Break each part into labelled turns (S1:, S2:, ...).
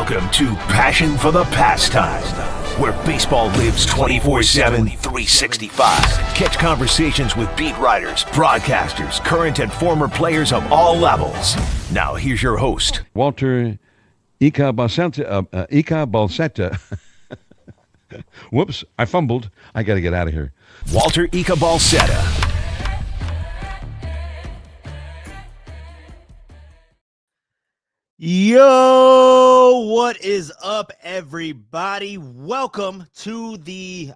S1: Welcome to Passion for the Pastime, where baseball lives 24/7, 365. Catch conversations with beat writers, broadcasters, current and former players of all levels. Now here's your host,
S2: Walter Balsetta. Whoops, I fumbled. I got to get out of here.
S1: Walter Balsetta.
S3: Yo, what is up, everybody? Welcome to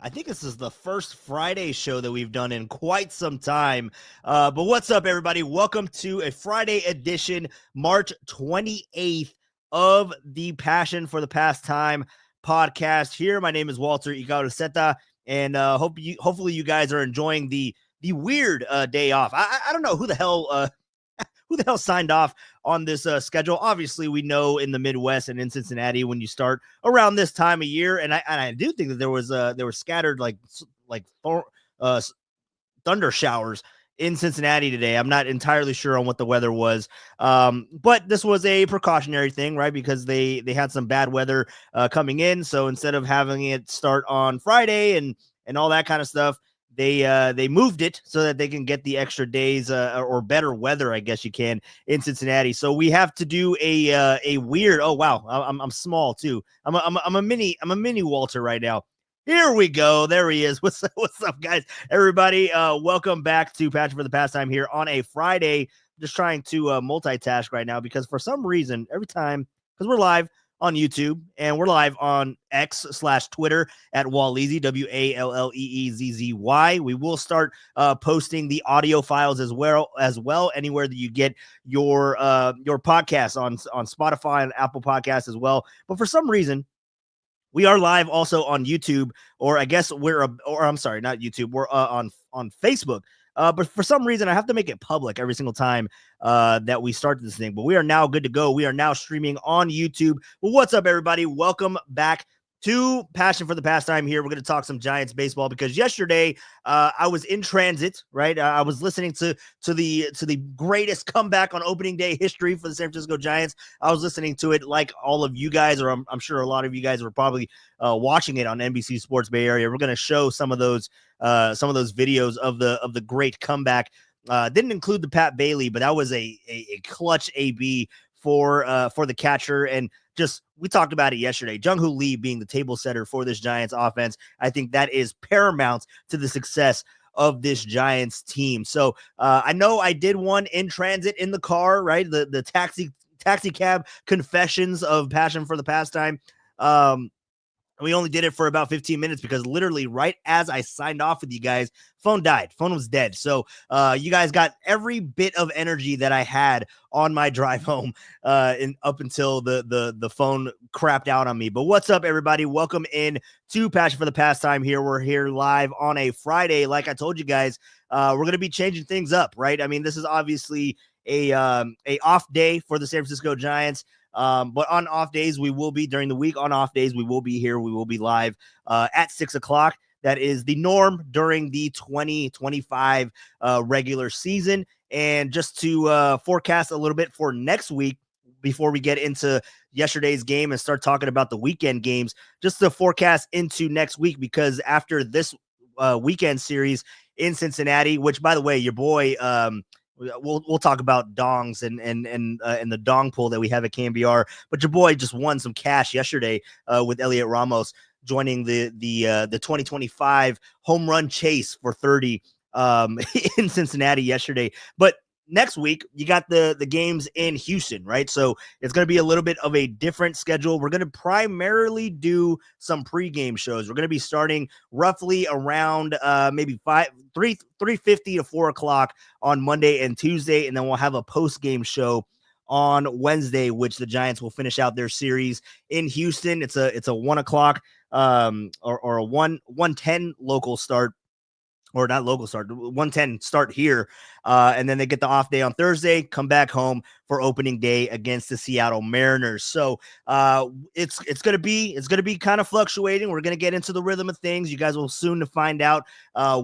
S3: I think this is the first Friday show that we've done in quite some time. But what's up, everybody? Welcome to a Friday edition, March 28th of the Passion for the Pastime podcast here. My name is Walter Balsetta, and hopefully you guys are enjoying the weird day off. I don't know who the hell signed off on this schedule. Obviously, we know in the Midwest and in Cincinnati when you start around this time of year, and I do think that there were scattered like thunder showers in Cincinnati today. I'm not entirely sure on what the weather was, but this was a precautionary thing, right? Because they had some bad weather coming in, so instead of having it start on Friday and all that kind of stuff, they moved it so that they can get the extra days or better weather, I guess you can, in Cincinnati. So we have to do a weird. Oh wow, I'm small too. I'm a mini Walter right now. Here we go. There he is. What's up, guys? Everybody, welcome back to Passion for the Pastime here on a Friday. Just trying to multitask right now because for some reason every time, because we're live on YouTube, and we're live on X/Twitter at Walleezy, WALLEEZZY. We will start posting the audio files as well anywhere that you get your podcasts on Spotify and Apple Podcasts as well. But for some reason, we are live also on YouTube, or I guess I'm sorry, not YouTube. We're on Facebook. But for some reason, I have to make it public every single time that we start this thing. But we are now good to go. We are now streaming on YouTube. Well, what's up, everybody? Welcome back to Passion for the Pastime here. We're going to talk some Giants baseball because yesterday I was in transit, right? I was listening to the greatest comeback on opening day history for the San Francisco Giants. I was listening to it like all of you guys, or I'm sure a lot of you guys were probably watching it on NBC Sports Bay Area. We're going to show some of those videos of the great comeback. Didn't include the Pat Bailey, but that was a clutch AB for the catcher. And just, we talked about it yesterday, Jung-Hoo Lee being the table setter for this Giants offense. I think that is paramount to the success of this Giants team. So I know I did one in transit in the car, right? The taxi cab confessions of Passion for the Pastime. We only did it for about 15 minutes because literally right as I signed off with you guys, phone died. Phone was dead. So you guys got every bit of energy that I had on my drive home up until the phone crapped out on me. But what's up, everybody? Welcome in to Passion for the Pastime here. We're here live on a Friday. Like I told you guys, we're going to be changing things up, right? I mean, this is obviously a off day for the San Francisco Giants. But on off days, we will be during the week. On off days, we will be here. We will be live at 6:00. That is the norm during the 2025 regular season. And just to forecast a little bit for next week, before we get into yesterday's game and start talking about the weekend games, just to forecast into next week, because after this weekend series in Cincinnati, which, by the way, your boy we'll talk about dongs and the dong pool that we have at KMBR, but your boy just won some cash yesterday with Elliot Ramos joining the 2025 home run chase for 30 in Cincinnati yesterday. But next week you got the games in Houston, right? So it's going to be a little bit of a different schedule. We're going to primarily do some pregame shows. We're going to be starting roughly around maybe 3:50 to 4 o'clock on Monday and Tuesday, and then we'll have a post-game show on Wednesday, which the Giants will finish out their series in Houston. It's a 1 o'clock or a 1:10 local start. Or not local start, 1:10 start here. And then they get the off day on Thursday, come back home for opening day against the Seattle Mariners. So it's going to be kind of fluctuating. We're going to get into the rhythm of things. You guys will soon to find out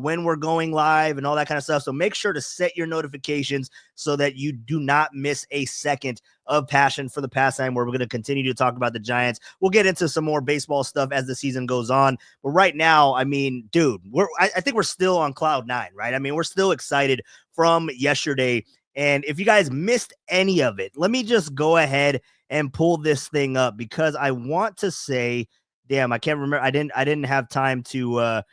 S3: when we're going live and all that kind of stuff. So make sure to set your notifications so that you do not miss a second of Passion for the Pastime, where we're going to continue to talk about the Giants. We'll get into some more baseball stuff as the season goes on. But right now, I mean, dude, I think we're still on cloud nine, right? I mean, we're still excited from yesterday. And if you guys missed any of it, let me just go ahead and pull this thing up, because I want to say, damn, I can't remember. I didn't have time to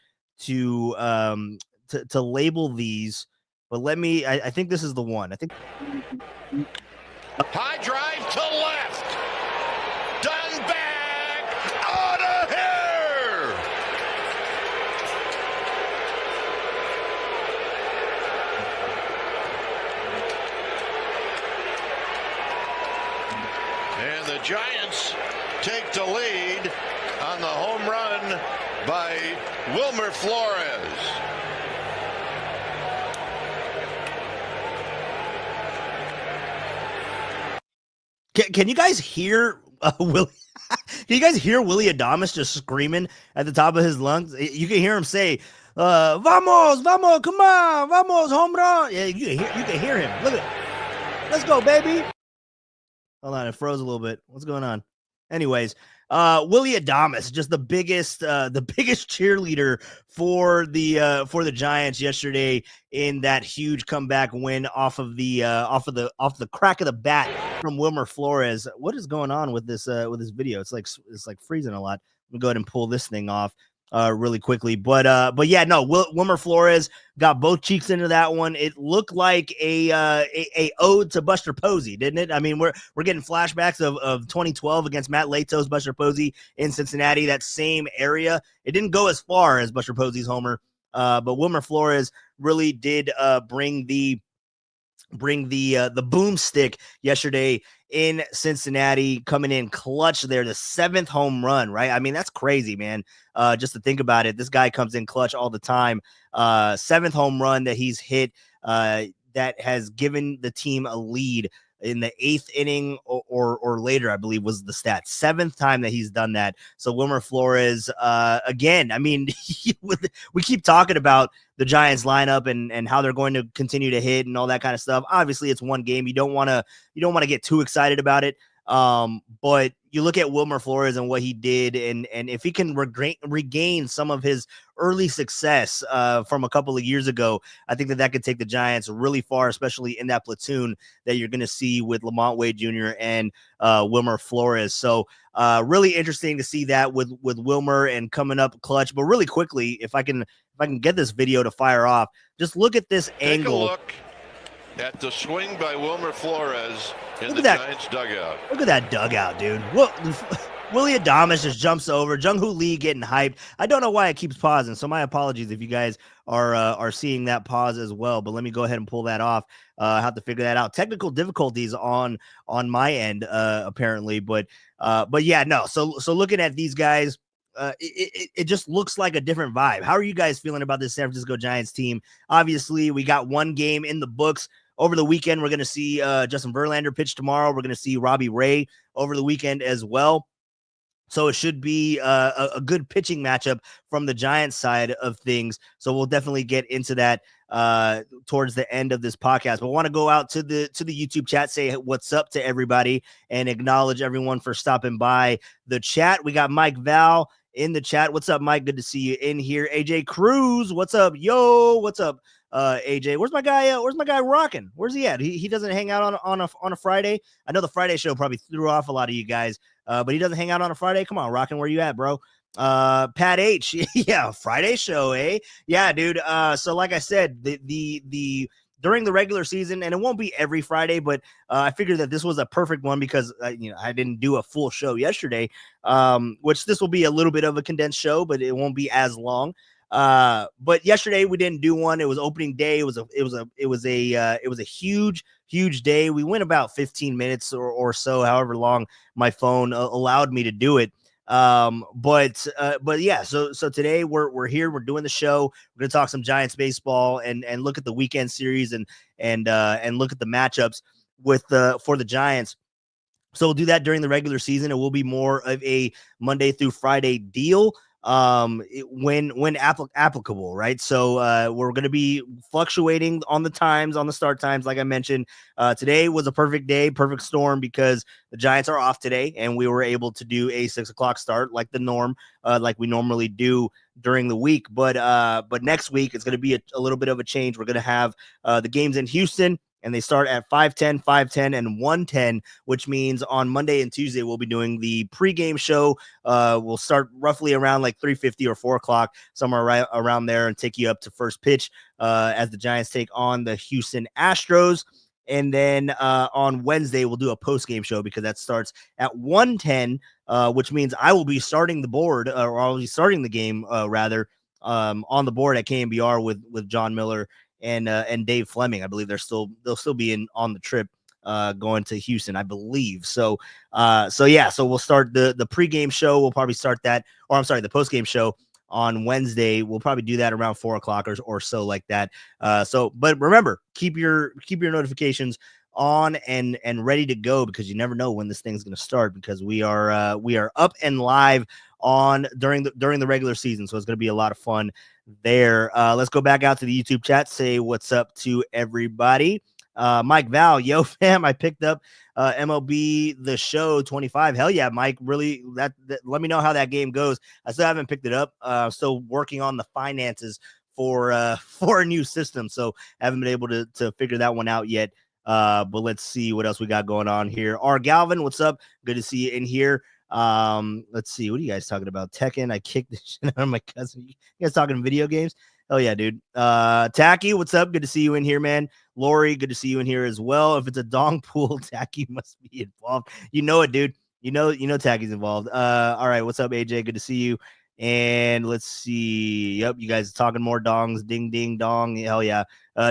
S3: label these, but let me, I think this is the one. I think
S4: high drive to left, done back, out of here. And the Giants take the lead on the home run by Wilmer Flores.
S3: Can you guys hear Willie? Can you guys hear Willie Adames just screaming at the top of his lungs? You can hear him say, "Vamos, vamos, come on, vamos, home run!" Yeah, you can hear him. Look at it. Let's go, baby. Hold on, it froze a little bit. What's going on? Anyways, Willie Adames, just the biggest cheerleader for the Giants yesterday in that huge comeback win off the crack of the bat from Wilmer Flores. What is going on with this video? It's like freezing a lot. Let me go ahead and pull this thing off really quickly. But yeah, no, Wilmer Flores got both cheeks into that one. It looked like a ode to Buster Posey, didn't it? I mean, we're getting flashbacks of 2012 against Matt Lato's Buster Posey in Cincinnati, that same area. It didn't go as far as Buster Posey's homer, but Wilmer Flores really did bring the boomstick yesterday in Cincinnati, coming in clutch there, the 7th home run, right? I mean, that's crazy, man. Just to think about it, this guy comes in clutch all the time. 7th home run that he's hit, that has given the team a lead in the 8th inning or later, I believe was the stat. 7th time that he's done that. So Wilmer Flores, again, I mean, we keep talking about the Giants lineup and how they're going to continue to hit and all that kind of stuff. Obviously, it's one game. You don't want to get too excited about it. But you look at Wilmer Flores and what he did, and if he can regain some of his early success from a couple of years ago, I think that could take the Giants really far, especially in that platoon that you're going to see with Lamont Wade Jr. and Wilmer Flores. So really interesting to see that with Wilmer and coming up clutch. But really quickly, if I can get this video to fire off, just look at this angle.
S4: Take a look at the swing by Wilmer Flores in the Giants dugout.
S3: Look at that dugout, dude. Willie Adames just jumps over. Jung-Hoo Lee getting hyped. I don't know why it keeps pausing, so my apologies if you guys are seeing that pause as well. But let me go ahead and pull that off. I have to figure that out. Technical difficulties on my end, apparently. But yeah, no. So looking at these guys, it just looks like a different vibe. How are you guys feeling about this San Francisco Giants team? Obviously, we got one game in the books. Over the weekend, we're going to see Justin Verlander pitch tomorrow. We're going to see Robbie Ray over the weekend as well. So it should be a good pitching matchup from the Giants side of things. So we'll definitely get into that towards the end of this podcast. But I want to go out to the YouTube chat, say what's up to everybody, and acknowledge everyone for stopping by the chat. We got Mike Val in the chat. What's up, Mike? Good to see you in here. AJ Cruz, what's up? Yo, what's up? AJ, where's my guy Rockin'? Where's he at? He doesn't hang out on a Friday. I know the Friday show probably threw off a lot of you guys, but he doesn't hang out on a Friday. Come on, Rockin', where you at, bro? Pat H, yeah, Friday show, eh? Yeah, dude. So like I said, the during the regular season, and it won't be every Friday, but I figured that this was a perfect one because I didn't do a full show yesterday, which this will be a little bit of a condensed show, but it won't be as long. But yesterday we didn't do one. It was opening day. It was a huge day. We went about 15 minutes or so, however long my phone allowed me to do it. But yeah, so today we're here, we're doing the show. We're going to talk some Giants baseball and look at the weekend series and look at the matchups for the Giants. So we'll do that during the regular season. It will be more of a Monday through Friday deal. when applicable, right? So we're going to be fluctuating on the times, on the start times. Like I mentioned, today was a perfect day, perfect storm, because the Giants are off today, and we were able to do a 6 o'clock start, like the norm, like we normally do during the week. But next week it's going to be a little bit of a change. We're going to have the games in Houston, and they start at 5:10, 5:10, and 1:10, which means on Monday and Tuesday we'll be doing the pregame show. We'll start roughly around like 3:50 or 4 o'clock, somewhere right around there, and take you up to first pitch as the Giants take on the Houston Astros. And then on Wednesday, we'll do a post-game show, because that starts at 1:10, which means I will be starting the board, or I'll be starting the game, rather, on the board at KNBR with John Miller and Dave Fleming. I believe they'll still be on the trip going to Houston, I believe. So we'll start the pregame show. We'll probably start that, or I'm sorry, the postgame show on Wednesday. We'll probably do that around 4 o'clock or so, like that. But remember, keep your notifications on and ready to go, because you never know when this thing's going to start, because we are up and live during the regular season. So it's going to be a lot of fun there. Let's go back out to the YouTube chat, say what's up to everybody. Mike Val, yo fam, I picked up MLB The Show 25. Hell yeah, Mike, really, that let me know how that game goes. I still haven't picked it up. Still working on the finances for a new system, so I haven't been able to figure that one out yet. But let's see what else we got going on here. R. Galvin, what's up? Good to see you in here. Let's see, what are you guys talking about? Tekken, I kicked the shit out of my cousin. You guys talking video games? Oh yeah, dude. Tacky, what's up? Good to see you in here, man. Lori, good to see you in here as well. If it's a dong pool, Tacky must be involved. You know it, dude. You know Tacky's involved. All right, what's up, AJ? Good to see you. And let's see. Yep, you guys are talking more dongs. Ding ding dong. Hell yeah.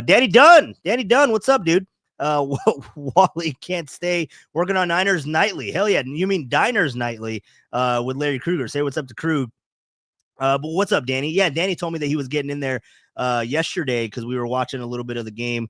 S3: Danny Dunn, what's up, dude? Wally can't stay working on Niners Nightly. Hell yeah. You mean Diners Nightly with Larry Kruger. Say what's up to Krug. But what's up, Danny? Yeah, Danny told me that he was getting in there yesterday, because we were watching a little bit of the game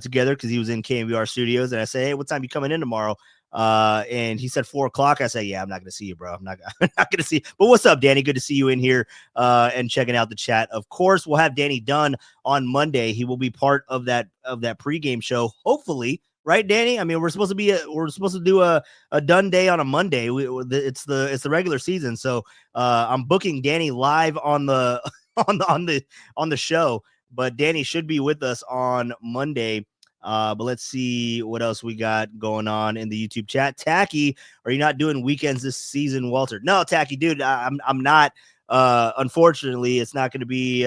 S3: together, because he was in KNBR Studios. And I said, hey, what time you coming in tomorrow? And he said 4 o'clock. I said, yeah, I'm not going to see you, bro. I'm not going to see you. But what's up, Danny? Good to see you in here and checking out the chat. Of course, we'll have Danny Dunn on Monday. He will be part of that pregame show, hopefully. Right, Danny? I mean, we're supposed to do a done day on a Monday. It's the regular season, so I'm booking Danny live on the on the show. But Danny should be with us on Monday. But let's see what else we got going on in the YouTube chat. Tacky, are you not doing weekends this season, Walter? No, Tacky, dude, I'm not. Unfortunately, it's not going to be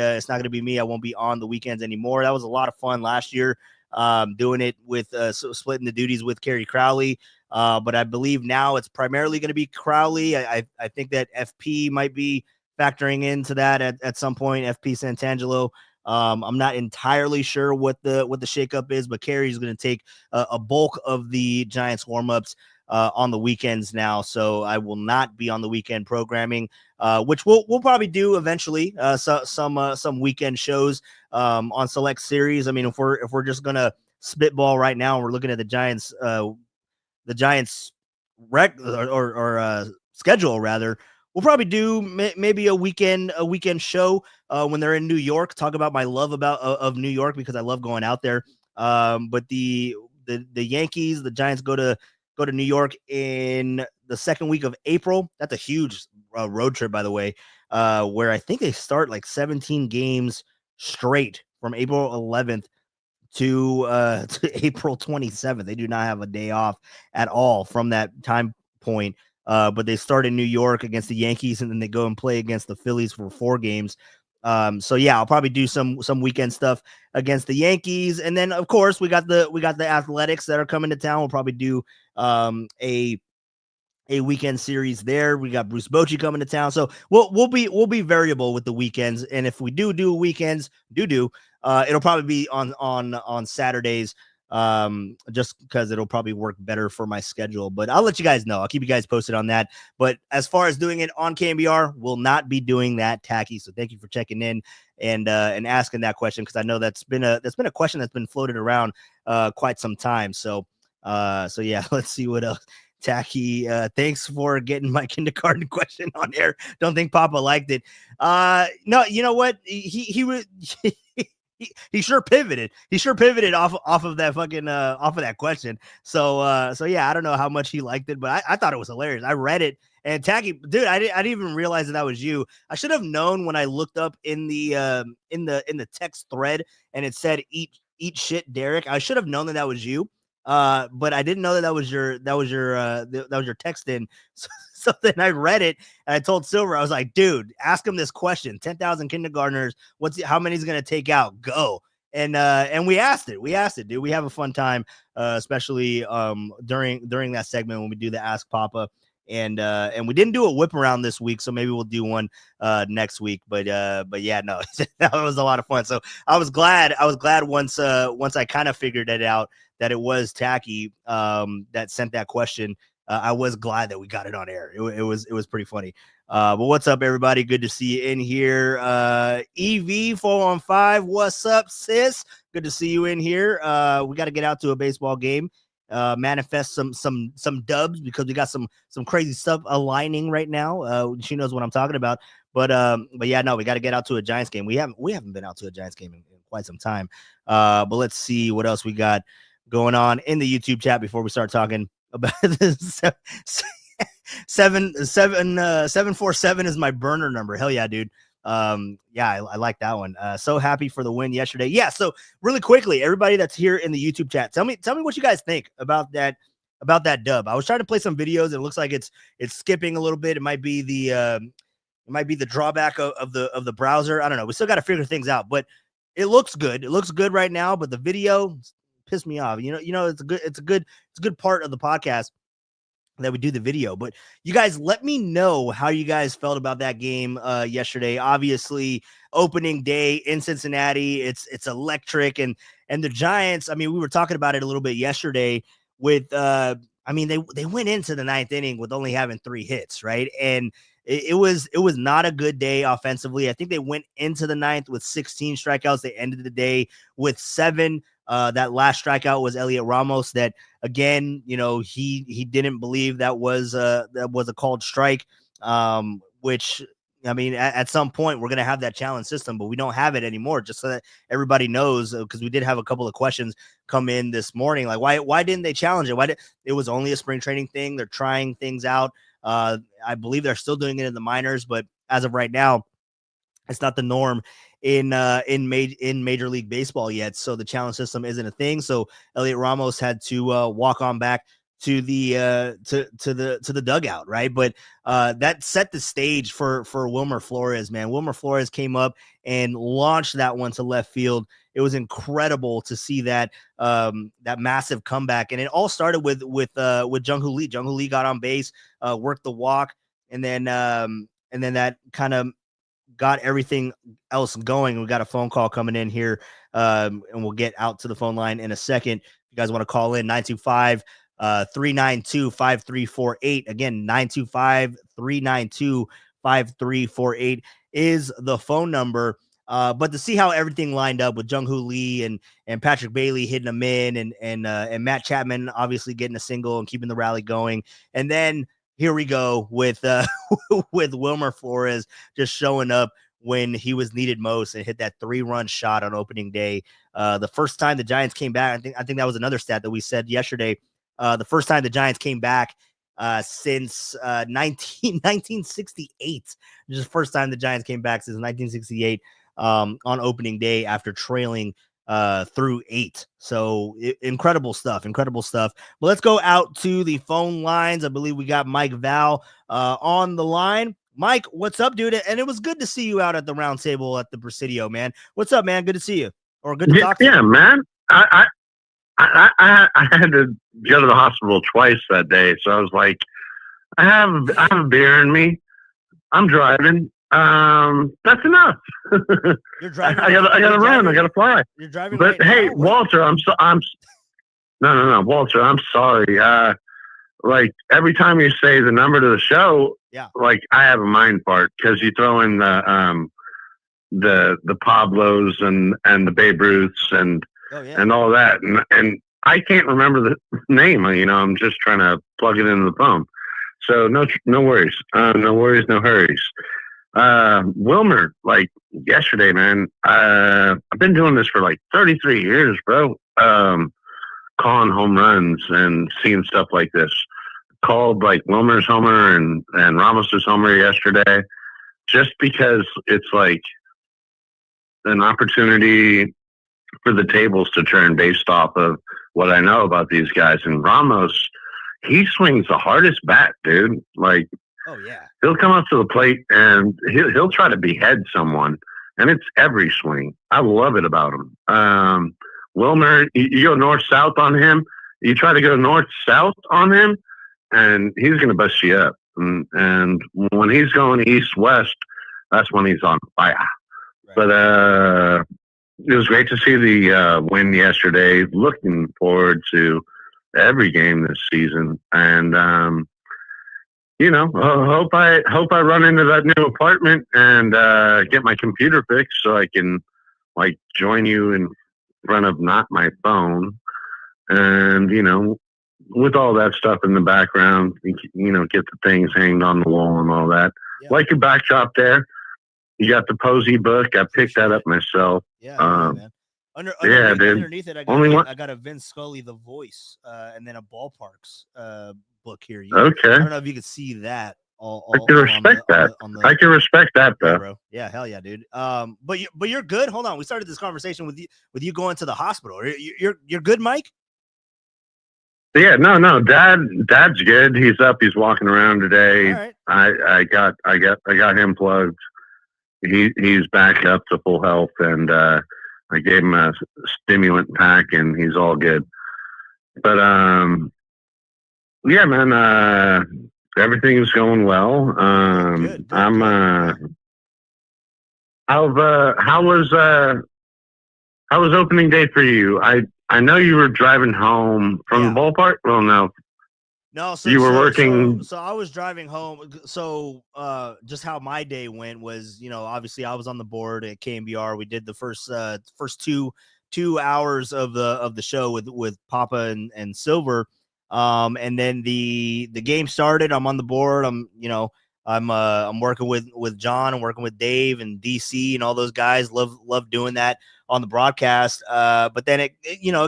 S3: me. I won't be on the weekends anymore. That was a lot of fun last year. Doing it with splitting the duties with Kerry Crowley. But I believe now it's primarily going to be Crowley. I think that FP might be factoring into that at some point, FP Santangelo. I'm not entirely sure what the shakeup is, but Kerry is going to take a bulk of the Giants warmups on the weekends now. So I will not be on the weekend programming, which we'll probably do eventually. Some weekend shows on select series. I mean, if we're just gonna spitball right now, we're looking at the Giants schedule rather. We'll probably do maybe a weekend show when they're in New York. Talk about my love of New York, because I love going out there. But the Yankees, the Giants go to New York in the second week of April. That's a huge road trip, by the way, where I think they start like 17 games straight from April 11th to April 27th. They do not have a day off at all from that time point. But they start in New York against the Yankees, and then they go and play against the Phillies for 4 games. So yeah, I'll probably do some weekend stuff against the Yankees, and then of course we got the Athletics that are coming to town. We'll probably do a weekend series there. We got Bruce Bochy coming to town, so we'll be variable with the weekends. And if we do weekends, it'll probably be on Saturdays. Just because it'll probably work better for my schedule, but I'll let you guys know. I'll keep you guys posted on that. But as far as doing it on KNBR, we'll not be doing that, Tacky. So thank you for checking in and asking that question, because I know that's been a question that's been floated around quite some time. So yeah, let's see what else. Tacky, thanks for getting my kindergarten question on air. Don't think Papa liked it. No, you know what? He was he sure pivoted. He sure pivoted off of that fucking off of that question. So yeah, I don't know how much he liked it, but I thought it was hilarious. I read it, and Tacky, dude, I didn't even realize that was you. I should have known when I looked up in the text thread and it said eat shit, Derek. I should have known that was you. But I didn't know that was your text in. So then I read it and I told Silver, I was like, dude, ask him this question. 10,000 kindergartners. How many is going to take out? Go. And we asked it, dude. We have a fun time, especially during that segment when we do the Ask Papa. And we didn't do a whip around this week, so maybe we'll do one next week. But yeah, no, that was a lot of fun. So I was glad once I kind of figured it out that it was Tacky that sent that question. I was glad that we got it on air. It was pretty funny. But what's up, everybody? Good to see you in here. EV415, what's up, sis? Good to see you in here. We got to get out to a baseball game. Manifest some dubs because we got some crazy stuff aligning right now. She knows what I'm talking about. But yeah, no, we got to get out to a Giants game. We haven't been out to a Giants game in quite some time. But let's see what else we got going on in the YouTube chat before we start talking about this. 747 is my burner number. Hell yeah, dude. Yeah, I like that one. So happy for the win yesterday. Yeah, so really quickly, everybody that's here in the YouTube chat, tell me what you guys think about that dub. I was trying to play some videos and it looks like it's skipping a little bit. It might be the drawback of the browser. I don't know. We still got to figure things out, but it looks good. It looks good right now, but the video pissed me off. You know, it's a good part of the podcast that we do the video. But you guys, let me know how you guys felt about that game yesterday. Obviously, opening day in Cincinnati, it's electric, and the Giants, I mean, we were talking about it a little bit yesterday with I mean, they went into the ninth inning with only having 3 hits, right? And it was not a good day offensively. I think they went into the ninth with 16 strikeouts. They ended the day with 7. That last strikeout was Elliot Ramos. That again, you know, he didn't believe that was a called strike. Which I mean, at some point we're gonna have that challenge system, but we don't have it anymore. Just so that everybody knows, because we did have a couple of questions come in this morning, like why didn't they challenge it? It was only a spring training thing. They're trying things out. I believe they're still doing it in the minors, but as of right now, it's not the norm in Major League Baseball yet. So the challenge system isn't a thing. So Elliot Ramos had to walk on back to the to the dugout, right? But that set the stage for Wilmer Flores, man. Wilmer Flores came up and launched that one to left field. It was incredible to see that that massive comeback, and it all started with Jung-Hoo Lee. Jung-Hoo Lee got on base, worked the walk, and then that kind of got everything else going. We got a phone call coming in here, and we'll get out to the phone line in a second. If you guys want to call in, 925-392-5348. Again, 925-392-5348 is the phone number. But to see how everything lined up with Jung-Hoo Lee and Patrick Bailey hitting them in, and Matt Chapman obviously getting a single and keeping the rally going, and then here we go with with Wilmer Flores just showing up when he was needed most and hit that 3-run shot on opening day. The first time the Giants came back, I think that was another stat that we said yesterday. The first time the Giants came back since 1968. This is the first time the Giants came back since 1968 on opening day after trailing through 8. So incredible stuff. But let's go out to the phone lines. I believe we got Mike Val on the line. Mike, what's up, dude? And it was good to see you out at the round table at the Presidio, man. What's up, man? Good to see you. Or good to talk to you.
S5: Yeah, man. I had to go to the hospital twice that day, so I was like, I have a beer in me. I'm driving. That's enough.
S3: You're driving.
S5: I gotta run. I gotta fly.
S3: You're driving.
S5: But
S3: right
S5: hey,
S3: now?
S5: Walter, no, Walter, I'm sorry. Like every time you say the number to the show,
S3: yeah,
S5: like I have a mind part because you throw in the Pablos and the Babe Ruths and
S3: oh, yeah,
S5: and all that, and I can't remember the name. I'm just trying to plug it into the phone. So no worries. No worries, no hurries. Wilmer, like yesterday, man, I've been doing this for like 33 years, bro. Calling home runs and seeing stuff like this. Called like Wilmer's homer and Ramos's homer yesterday, just because it's like an opportunity for the tables to turn based off of what I know about these guys. And Ramos, he swings the hardest bat, dude. Like,
S3: oh yeah,
S5: he'll come up to the plate and he'll try to behead someone, and it's every swing. I love it about him. Wilmer, you go north south on him. You try to go north south on him, and he's going to bust you up. And when he's going east west, that's when he's on fire. Right. But it was great to see the win yesterday. Looking forward to every game this season, and hope I run into that new apartment and get my computer fixed so I can like join you in front of not my phone, and with all that stuff in the background, get the things hanged on the wall and all that. Yeah. Like your backdrop there. You got the Posey book. I picked that up myself.
S3: Yeah, man. Underneath it, I got a Vince Scully, The Voice, and then a Ballparks book here.
S5: Okay.
S3: I don't know if you can see that.
S5: I can respect that. I can respect that, though.
S3: Yeah, bro. Yeah, hell yeah, dude. But you're good. Hold on, we started this conversation with you going to the hospital. You're good, Mike?
S5: Yeah, no. Dad's good. He's up. He's walking around today.
S3: All right.
S5: I got him plugged. He's back up to full health, and I gave him a stimulant pack, and he's all good. But yeah, man, everything's going well.
S3: Good.
S5: How was opening day for you? I know you were driving home from the ballpark. Well,
S3: no, so
S5: you were working.
S3: So I was driving home. So just how my day went was, obviously I was on the board at KMBR. We did the first two hours of the show with Papa and Silver. And then the game started. I'm on the board. I'm working with John. I'm working with Dave and DC and all those guys. Love doing that on the broadcast. But then it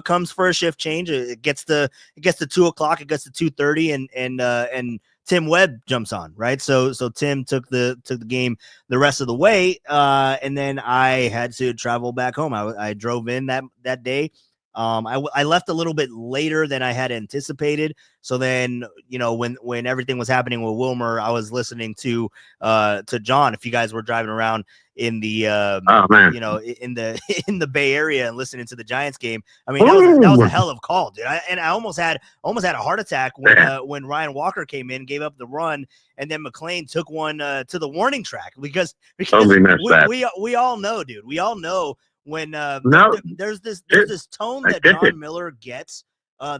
S3: comes for a shift change. It gets to 2:00. It gets to 2:30, and Tim Webb jumps on, right? So Tim took the game the rest of the way, and then I had to travel back home. I drove in that day. I left a little bit later than I had anticipated. So then, when everything was happening with Wilmer, I was listening to John. If you guys were driving around in the in the Bay Area and listening to the Giants game, I mean, that was a hell of a call, dude. I almost had a heart attack when Ryan Walker came in, gave up the run, and then McLean took one to the warning track because we all know, dude. We all know. When there's this tone that John Miller gets.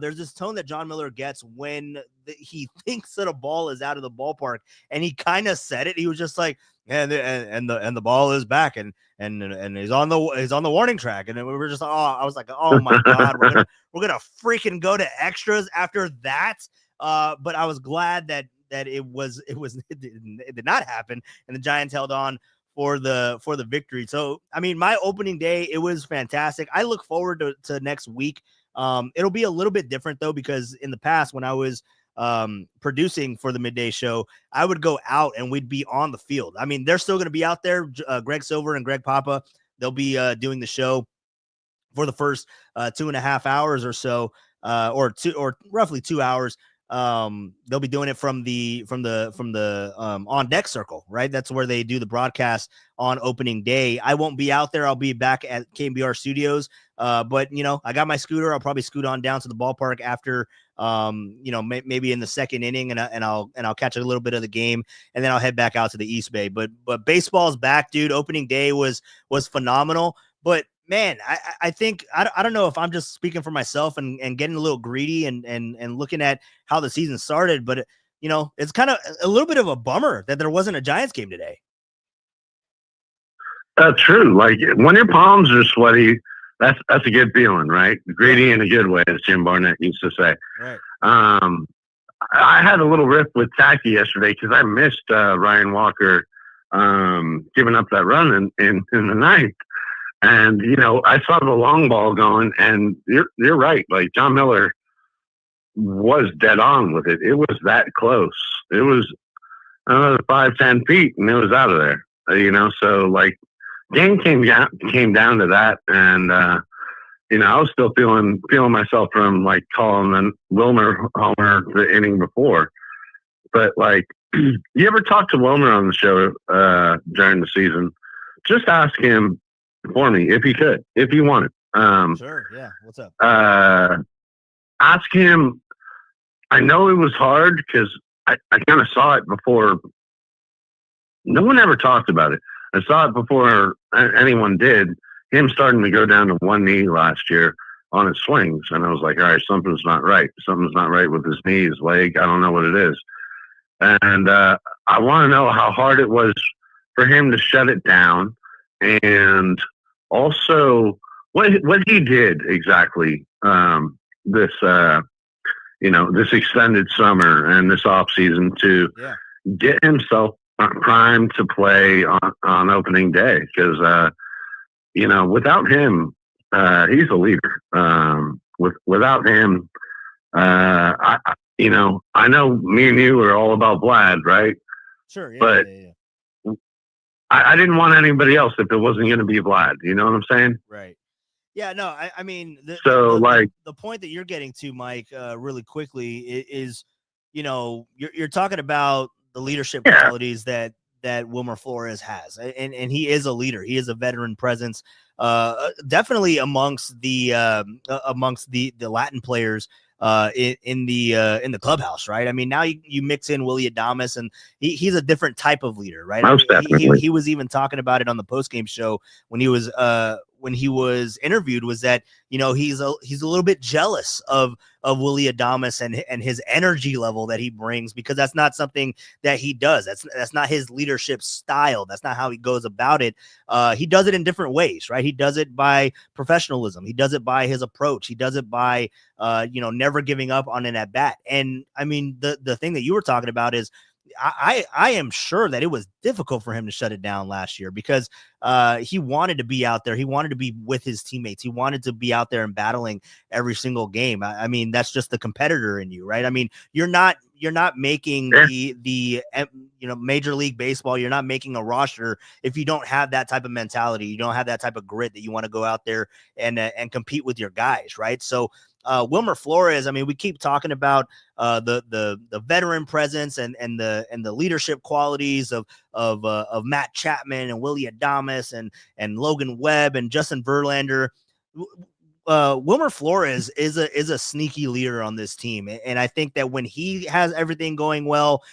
S3: There's this tone that John Miller gets when he thinks that a ball is out of the ballpark, and he kind of said it. He was just like, and the ball is back, and he's on the warning track, and then we were just I was like, oh my god, we're gonna freaking go to extras after that. But I was glad that it did not happen, and the Giants held on for the victory. So, I mean, my opening day, it was fantastic. I look forward to next week. It'll be a little bit different though, because in the past when I was producing for the midday show, I would go out and we'd be on the field. I mean, they're still going to be out there. Greg Silver and Greg Papa, they'll be doing the show for the first 2.5 hours or so, or roughly 2 hours. They'll be doing it from the on deck circle, right? That's where they do the broadcast on opening day. I won't be out there. I'll be back at KMBR Studios. But I got my scooter. I'll probably scoot on down to the ballpark after, maybe in the second inning, and I'll catch a little bit of the game, and then I'll head back out to the East Bay. But baseball's back, dude. Opening day was phenomenal. But man, I think I don't know if I'm just speaking for myself and getting a little greedy and looking at how the season started, but it's kind of a little bit of a bummer that there wasn't a Giants game today.
S5: True. Like when your palms are sweaty, that's a good feeling, right? Greedy in a good way, as Jim Barnett used to say.
S3: Right.
S5: I had a little riff with Tacky yesterday because I missed Ryan Walker giving up that run in the ninth. And, I saw the long ball going, and you're right. Like, John Miller was dead on with it. It was that close. It was another 5-10 feet, and it was out of there. So, like, game came down to that. And, I was still feeling myself from, like, calling the Wilmer homer the inning before. But, like, you ever talk to Wilmer on the show during the season? Just ask him for me if he wanted.
S3: Sure, yeah. What's up?
S5: Ask him. I know it was hard because I kind of saw it before. No one ever talked about it. I saw it before anyone did. Him starting to go down to one knee last year on his swings, and I was like, all right, something's not right. Something's not right with his knee, his leg. I don't know what it is. And I want to know how hard it was for him to shut it down, and also what he did exactly this extended summer and this off season to get himself primed to play on opening day, because without him, he's a leader. Without him, I know me and you are all about Vlad, right?
S3: Sure, yeah,
S5: but I didn't want anybody else if it wasn't going to be Vlad. You know what I'm saying?
S3: Right. Yeah, no, I mean, the point that you're getting to, Mike, really quickly is, you're talking about the leadership qualities that Wilmer Flores has, and he is a leader. He is a veteran presence, definitely amongst the Latin players in the clubhouse, right? I mean, now you mix in Willie Adames, and he's a different type of leader, right?
S5: Most definitely.
S3: He was even talking about it on the postgame show when he was interviewed, was that he's a little bit jealous of Willie Adames and his energy level that he brings, because that's not something that he does. That's not his leadership style. That's not how he goes about it. He does it in different ways, right? He does it by professionalism. He does it by his approach. He does it by never giving up on an at bat. And I mean, the thing that you were talking about is, I am sure that it was difficult for him to shut it down last year, because he wanted to be out there. He wanted to be with his teammates. He wanted to be out there and battling every single game. I mean, that's just the competitor in you, right? I mean, you're not making the Major League Baseball. You're not making a roster if you don't have that type of mentality. You don't have that type of grit that you want to go out there and compete with your guys, right? So Wilmer Flores, I mean, we keep talking about the veteran presence and the leadership qualities of Matt Chapman and Willie Adames and Logan Webb and Justin Verlander. Wilmer Flores is a sneaky leader on this team, and I think that when he has everything going well,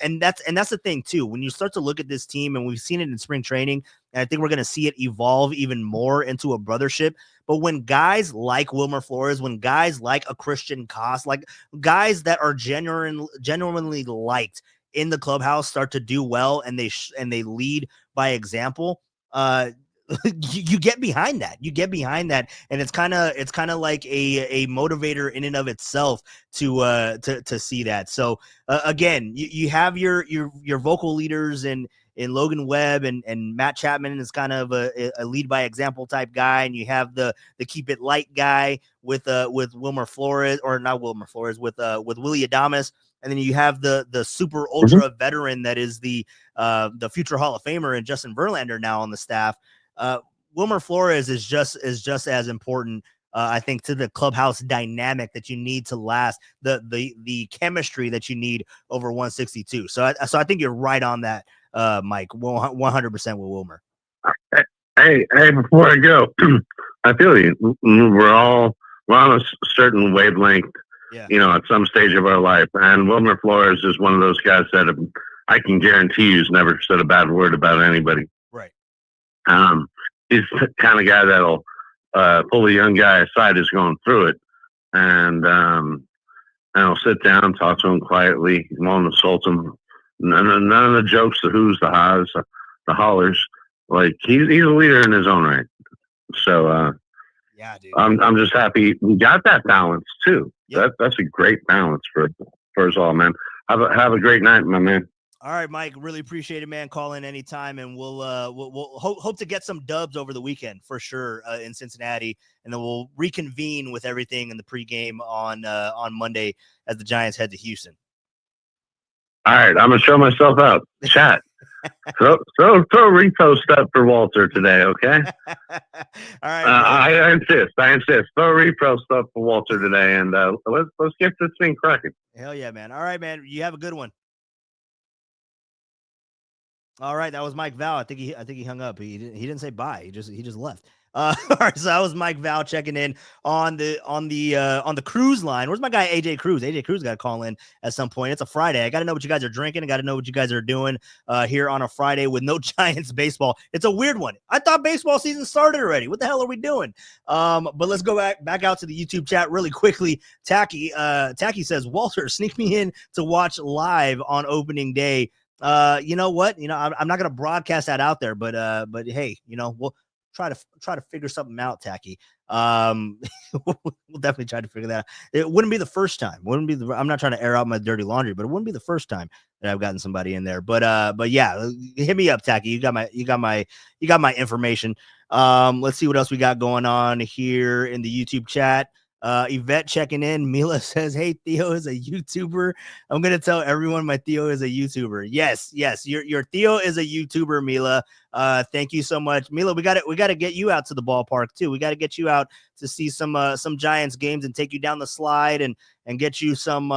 S3: and that's the thing too. When you start to look at this team, and we've seen it in spring training, and I think we're going to see it evolve even more into a brothership. But when guys like Wilmer Flores, when guys like a Christian Koss, like guys that are genuinely liked in the clubhouse, start to do well, and they lead by example, you get behind that. You get behind that, and it's kind of like a motivator in and of itself to see that. So again, you have your vocal leaders in Logan Webb and Matt Chapman is kind of a lead by example type guy, and you have the keep it light guy with Wilmer Flores, or not Wilmer Flores, with Willie Adames. And then you have the super ultra veteran that is the future Hall of Famer and Justin Verlander now on the staff. Wilmer Flores is just as important, I think, to the clubhouse dynamic that you need to last, the chemistry that you need over 162. So I think you're right on that, Mike, 100% with Wilmer.
S5: Hey, before I go, I feel you. We're on a certain wavelength, at some stage of our life. And Wilmer Flores is one of those guys that I can guarantee you's never said a bad word about anybody.
S3: Right.
S5: He's the kind of guy that'll pull a young guy aside who's going through it, and I'll sit down, talk to him quietly, won't insult him. None of the jokes, the who's, the ha's, the hollers. Like he's a leader in his own right. So
S3: Yeah, dude.
S5: I'm just happy we got that balance too.
S3: Yep.
S5: That's a great balance for us all, man. Have a great night, my man.
S3: All right, Mike. Really appreciate it, man. Call in anytime, and we'll hope to get some dubs over the weekend for sure in Cincinnati, and then we'll reconvene with everything in the pregame on Monday as the Giants head to Houston.
S5: All right, I'm gonna show myself out. Chat. throw repost up for Walter today, okay?
S3: All right.
S5: I insist. Throw repost up for Walter today, and let's get this thing cracking.
S3: Hell yeah, man. All right, man. You have a good one. All right, that was Mike Val. I think he hung up. He didn't say bye. He just left. All right, so that was Mike Val checking in on the cruise line. Where's my guy AJ Cruz? AJ Cruz got to call in at some point. It's a Friday. I got to know what you guys are drinking. I got to know what you guys are doing here on a Friday with no Giants baseball. It's a weird one. I thought baseball season started already. What the hell are we doing? But let's go back out to the YouTube chat really quickly. Tacky says, Walter, sneak me in to watch live on opening day. You know what? I'm not gonna broadcast that out there, but hey, we'll try to figure something out, Tacky. We'll definitely try to figure that out. It wouldn't be the first time. I'm not trying to air out my dirty laundry, but it wouldn't be the first time that I've gotten somebody in there. But yeah, hit me up, Tacky. You got my information. Let's see what else we got going on here in the YouTube chat. Yvette checking in. Mila says, hey, Theo is a YouTuber. I'm going to tell everyone my Theo is a YouTuber. Yes. Your Theo is a YouTuber, Mila. Thank you so much. Mila, we got to get you out to the ballpark too. We got to get you out to see some Giants games and take you down the slide and get you some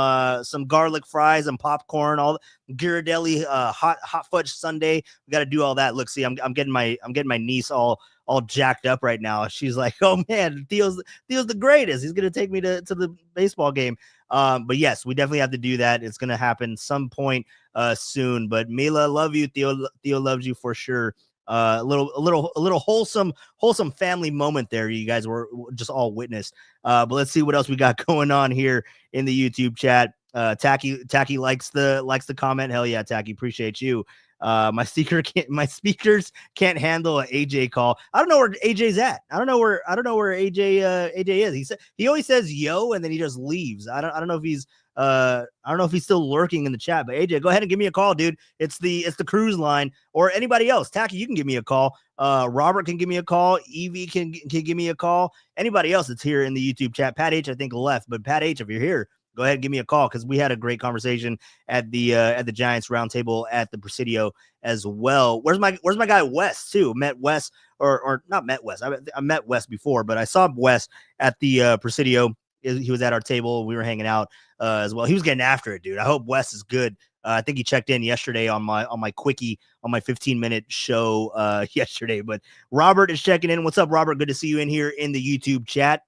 S3: garlic fries and popcorn, all Ghirardelli, hot fudge sundae. We got to do all that. Look, see, I'm getting my niece all jacked up right now. She's like, oh man, Theo's the greatest. He's going to take me to the baseball game. But yes, we definitely have to do that. It's going to happen some point soon, but Mila, love you. Theo loves you for sure. A little wholesome family moment there. You guys were just all witnessed. But let's see what else we got going on here in the YouTube chat. Tacky likes the comment. Hell yeah, Tacky, appreciate you. My speakers can't handle an AJ call. I don't know where AJ's at. I don't know where AJ is. He always says yo and then he just leaves. I don't know if he's still lurking in the chat, but AJ, go ahead and give me a call, dude. It's the cruise line, or anybody else. Tacky, you can give me a call. Robert can give me a call. Evie can give me a call. Anybody else that's here in the YouTube chat. Pat H, I think, left, but Pat H, if you're here, go ahead and give me a call, because we had a great conversation at the Giants roundtable at the Presidio as well. Where's my guy Wes too? Met Wes or not met Wes. I met Wes before, but I saw Wes at the Presidio. He was at our table. We were hanging out as well. He was getting after it, dude. I hope Wes is good. I think he checked in yesterday on my quickie on my 15-minute show yesterday. But Robert is checking in. What's up, Robert? Good to see you in here in the YouTube chat.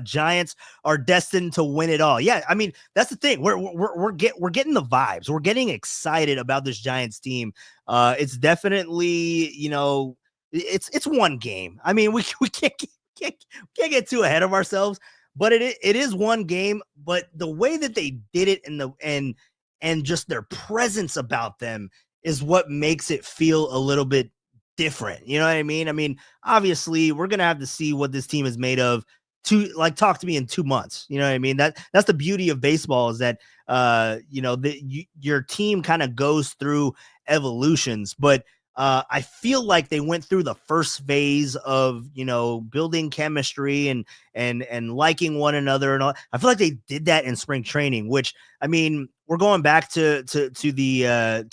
S3: Giants are destined to win it all. Yeah, I mean, that's the thing. We're getting the vibes. We're getting excited about this Giants team. It's definitely, it's one game. I mean, we can't get too ahead of ourselves, but it is one game. But the way that they did it and just their presence about them is what makes it feel a little bit different. You know what I mean? I mean, obviously, we're gonna have to see what this team is made of. Talk to me in 2 months. You know what I mean? That's the beauty of baseball, is that your team kind of goes through evolutions, but I feel like they went through the first phase of, building chemistry and liking one another and all. I feel like they did that in spring training, which, I mean, we're going back to the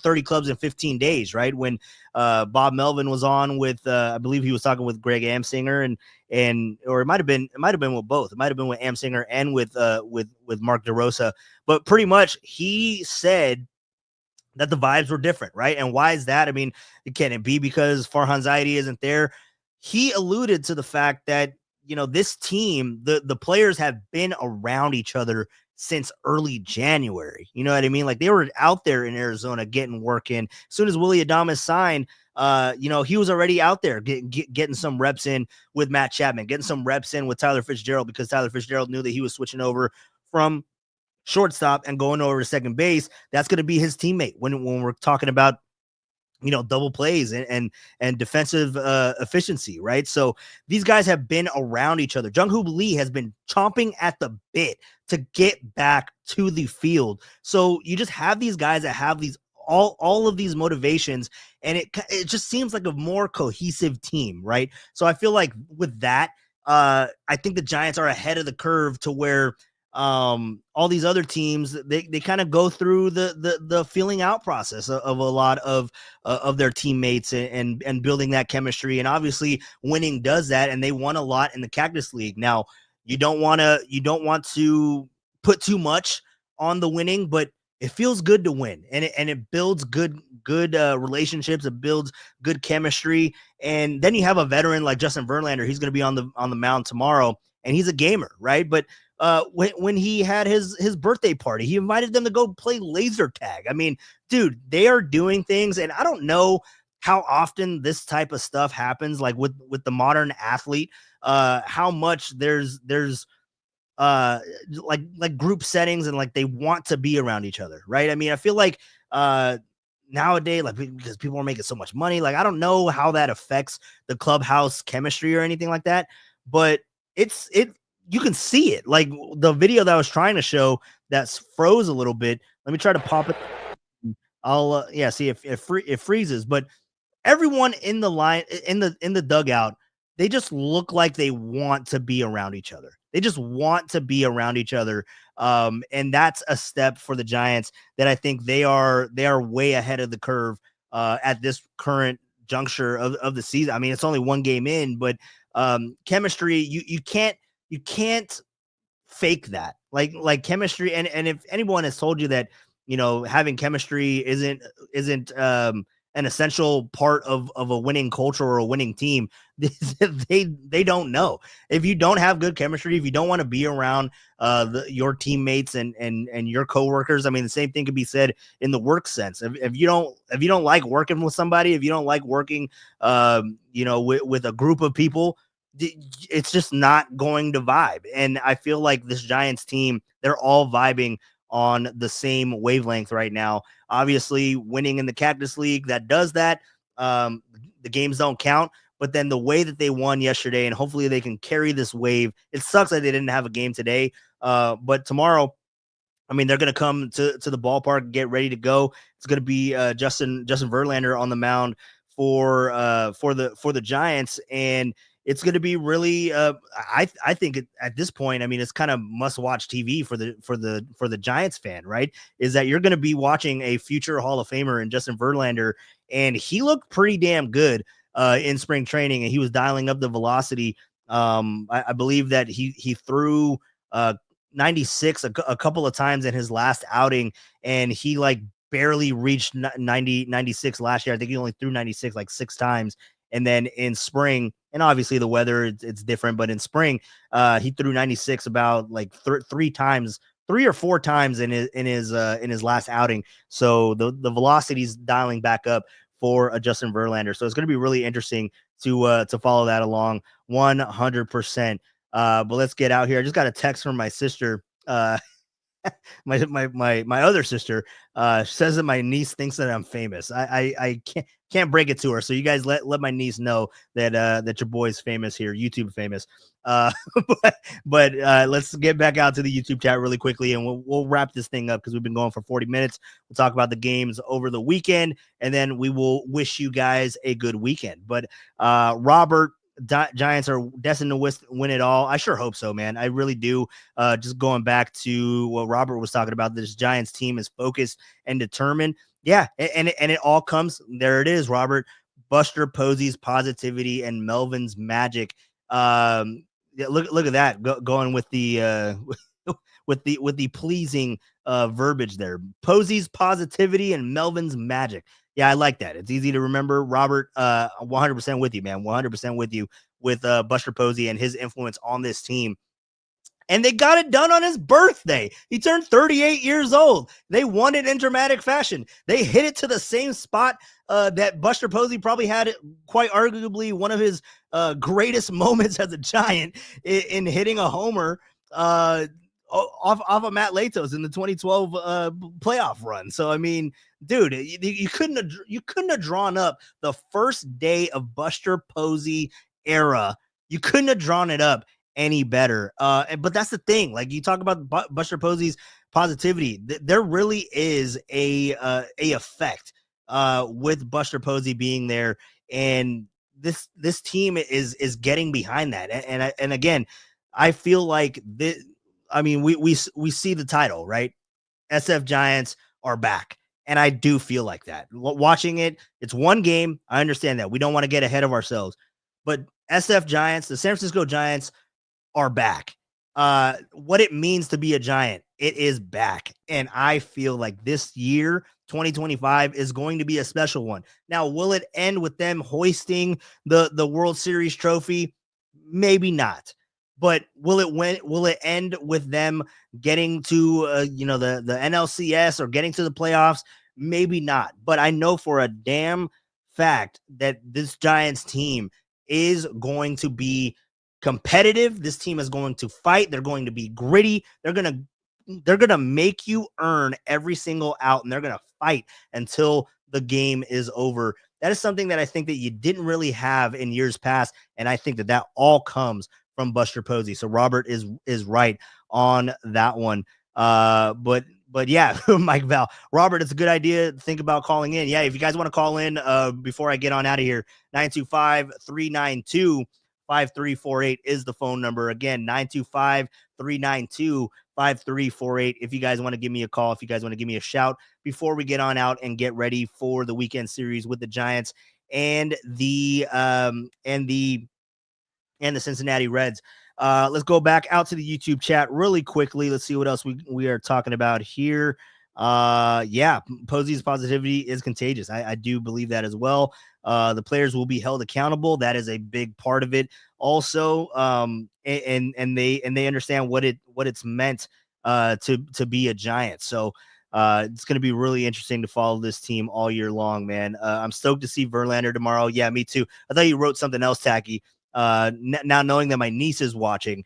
S3: 30 clubs in 15 days, right? When Bob Melvin was on with, I believe he was talking with Greg Amsinger or it might've been with both. It might've been with Amsinger and with Mark DeRosa, but pretty much he said that the vibes were different, right? And why is that? I mean, can it be because Farhan Zaidi isn't there? He alluded to the fact that, this team, the players have been around each other since early January. You know what I mean? Like, they were out there in Arizona getting work in. As soon as Willy Adames signed, he was already out there getting some reps in with Matt Chapman, getting some reps in with Tyler Fitzgerald, because Tyler Fitzgerald knew that he was switching over from shortstop and going over to second base. That's going to be his teammate when we're talking about double plays and defensive efficiency, right? So these guys have been around each other. Jung-Hoo Lee has been chomping at the bit to get back to the field. So you just have these guys that have these all of these motivations, and it just seems like a more cohesive team, right? So I feel like with that, I think the Giants are ahead of the curve to where all these other teams, they kind of go through the feeling out process of a lot of their teammates and building that chemistry. And obviously winning does that. And they won a lot in the Cactus League. Now you don't want to put too much on the winning, but it feels good to win, and it builds good relationships. It builds good chemistry. And then you have a veteran like Justin Verlander. He's going to be on the mound tomorrow, and he's a gamer, right? But when he had his birthday party, he invited them to go play laser tag. I mean, dude, they are doing things, and I don't know how often this type of stuff happens, like with the modern athlete, how much there's like group settings and like they want to be around each other, right? I mean, I feel like nowadays, like, because people are making so much money, like I don't know how that affects the clubhouse chemistry or anything like that, but you can see it. Like the video that I was trying to show that's froze a little bit. Let me try to pop it. I'll see if it freezes, but everyone in the line in the dugout, they just look like they want to be around each other. They just want to be around each other. And that's a step for the Giants that I think they are way ahead of the curve at this current juncture of the season. I mean, it's only one game in, but chemistry, you can't fake that. Like chemistry. And if anyone has told you that, having chemistry isn't an essential part of a winning culture or a winning team, they don't know. If you don't have good chemistry, if you don't want to be around your teammates and your coworkers, I mean, the same thing could be said in the work sense. If you don't like working with somebody, if you don't like working, with a group of people, it's just not going to vibe. And I feel like this Giants team, they're all vibing on the same wavelength right now. Obviously, winning in the Cactus League, that does that. The games don't count, but then the way that they won yesterday, and hopefully they can carry this wave. It sucks that they didn't have a game today, but tomorrow, I mean, they're going to come to the ballpark and get ready to go. It's going to be Justin Verlander on the mound for the Giants, and it's going to be really, I think at this point, I mean, it's kind of must-watch TV for the Giants fan, right? Is that you're going to be watching a future Hall of Famer in Justin Verlander, and he looked pretty damn good in spring training, and he was dialing up the velocity. I believe that he threw 96 a couple of times in his last outing, and he like barely reached 96 last year. I think he only threw 96 like 6 times. And then in spring, and obviously the weather, it's different, but in spring, he threw 96 about like 3 or 4 times in his last outing. So the velocity's dialing back up for a Justin Verlander. So it's going to be really interesting to follow that along 100%. But let's get out here. I just got a text from my sister. My other sister says that my niece thinks that I'm famous. I can't break it to her. So you guys let my niece know that your boy's famous here, YouTube famous. But let's get back out to the YouTube chat really quickly, and we'll wrap this thing up because we've been going for 40 minutes. We'll talk about the games over the weekend, and then we will wish you guys a good weekend. But Robert, Giants are destined to win it all. I sure hope so, man. I really do. Just going back to what Robert was talking about, this Giants team is focused and determined. Yeah, and it all comes, there it is, Robert. Buster Posey's positivity and Melvin's magic. Look at that, going with the with the pleasing verbiage there. Posey's positivity and Melvin's magic. Yeah, I like that. It's easy to remember. Robert, 100% with you, man. 100% with you with Buster Posey and his influence on this team. And they got it done on his birthday. He turned 38 years old. They won it in dramatic fashion. They hit it to the same spot that Buster Posey probably had, quite arguably one of his greatest moments as a Giant in hitting a homer off of Matt Latos in the 2012 playoff run. So I mean, dude, you couldn't have drawn up the first day of Buster Posey era. You couldn't have drawn it up any better. But that's the thing. Like you talk about Buster Posey's positivity, there really is a effect with Buster Posey being there, and this team is getting behind that. And again, I feel like this. I mean, we see the title, right? SF Giants are back. And I do feel like that. Watching it, it's one game. I understand that. We don't want to get ahead of ourselves. But SF Giants, the San Francisco Giants are back. What it means to be a Giant, it is back. And I feel like this year, 2025, is going to be a special one. Now, will it end with them hoisting the World Series trophy? Maybe not. But will it end with them getting to the NLCS or getting to the playoffs? Maybe not. But I know for a damn fact that this Giants team is going to be competitive. This team is going to fight. They're going to be gritty. They're gonna make you earn every single out, and they're gonna fight until the game is over. That is something that I think that you didn't really have in years past, and I think that all comes from Buster Posey. So Robert is right on that one. But yeah, Mike Val, Robert, it's a good idea to think about calling in. Yeah, if you guys want to call in before I get on out of here, 925-392-5348 is the phone number. Again, 925-392-5348. If you guys want to give me a call, if you guys want to give me a shout before we get on out and get ready for the weekend series with the Giants and the Cincinnati Reds. Let's go back out to the YouTube chat really quickly. Let's see what else we are talking about here. Yeah, Posey's positivity is contagious. I do believe that as well. The players will be held accountable. That is a big part of it. Also, and they understand what it's meant to be a Giant. So it's going to be really interesting to follow this team all year long, man. I'm stoked to see Verlander tomorrow. Yeah, me too. I thought you wrote something else tacky. Now knowing that my niece is watching,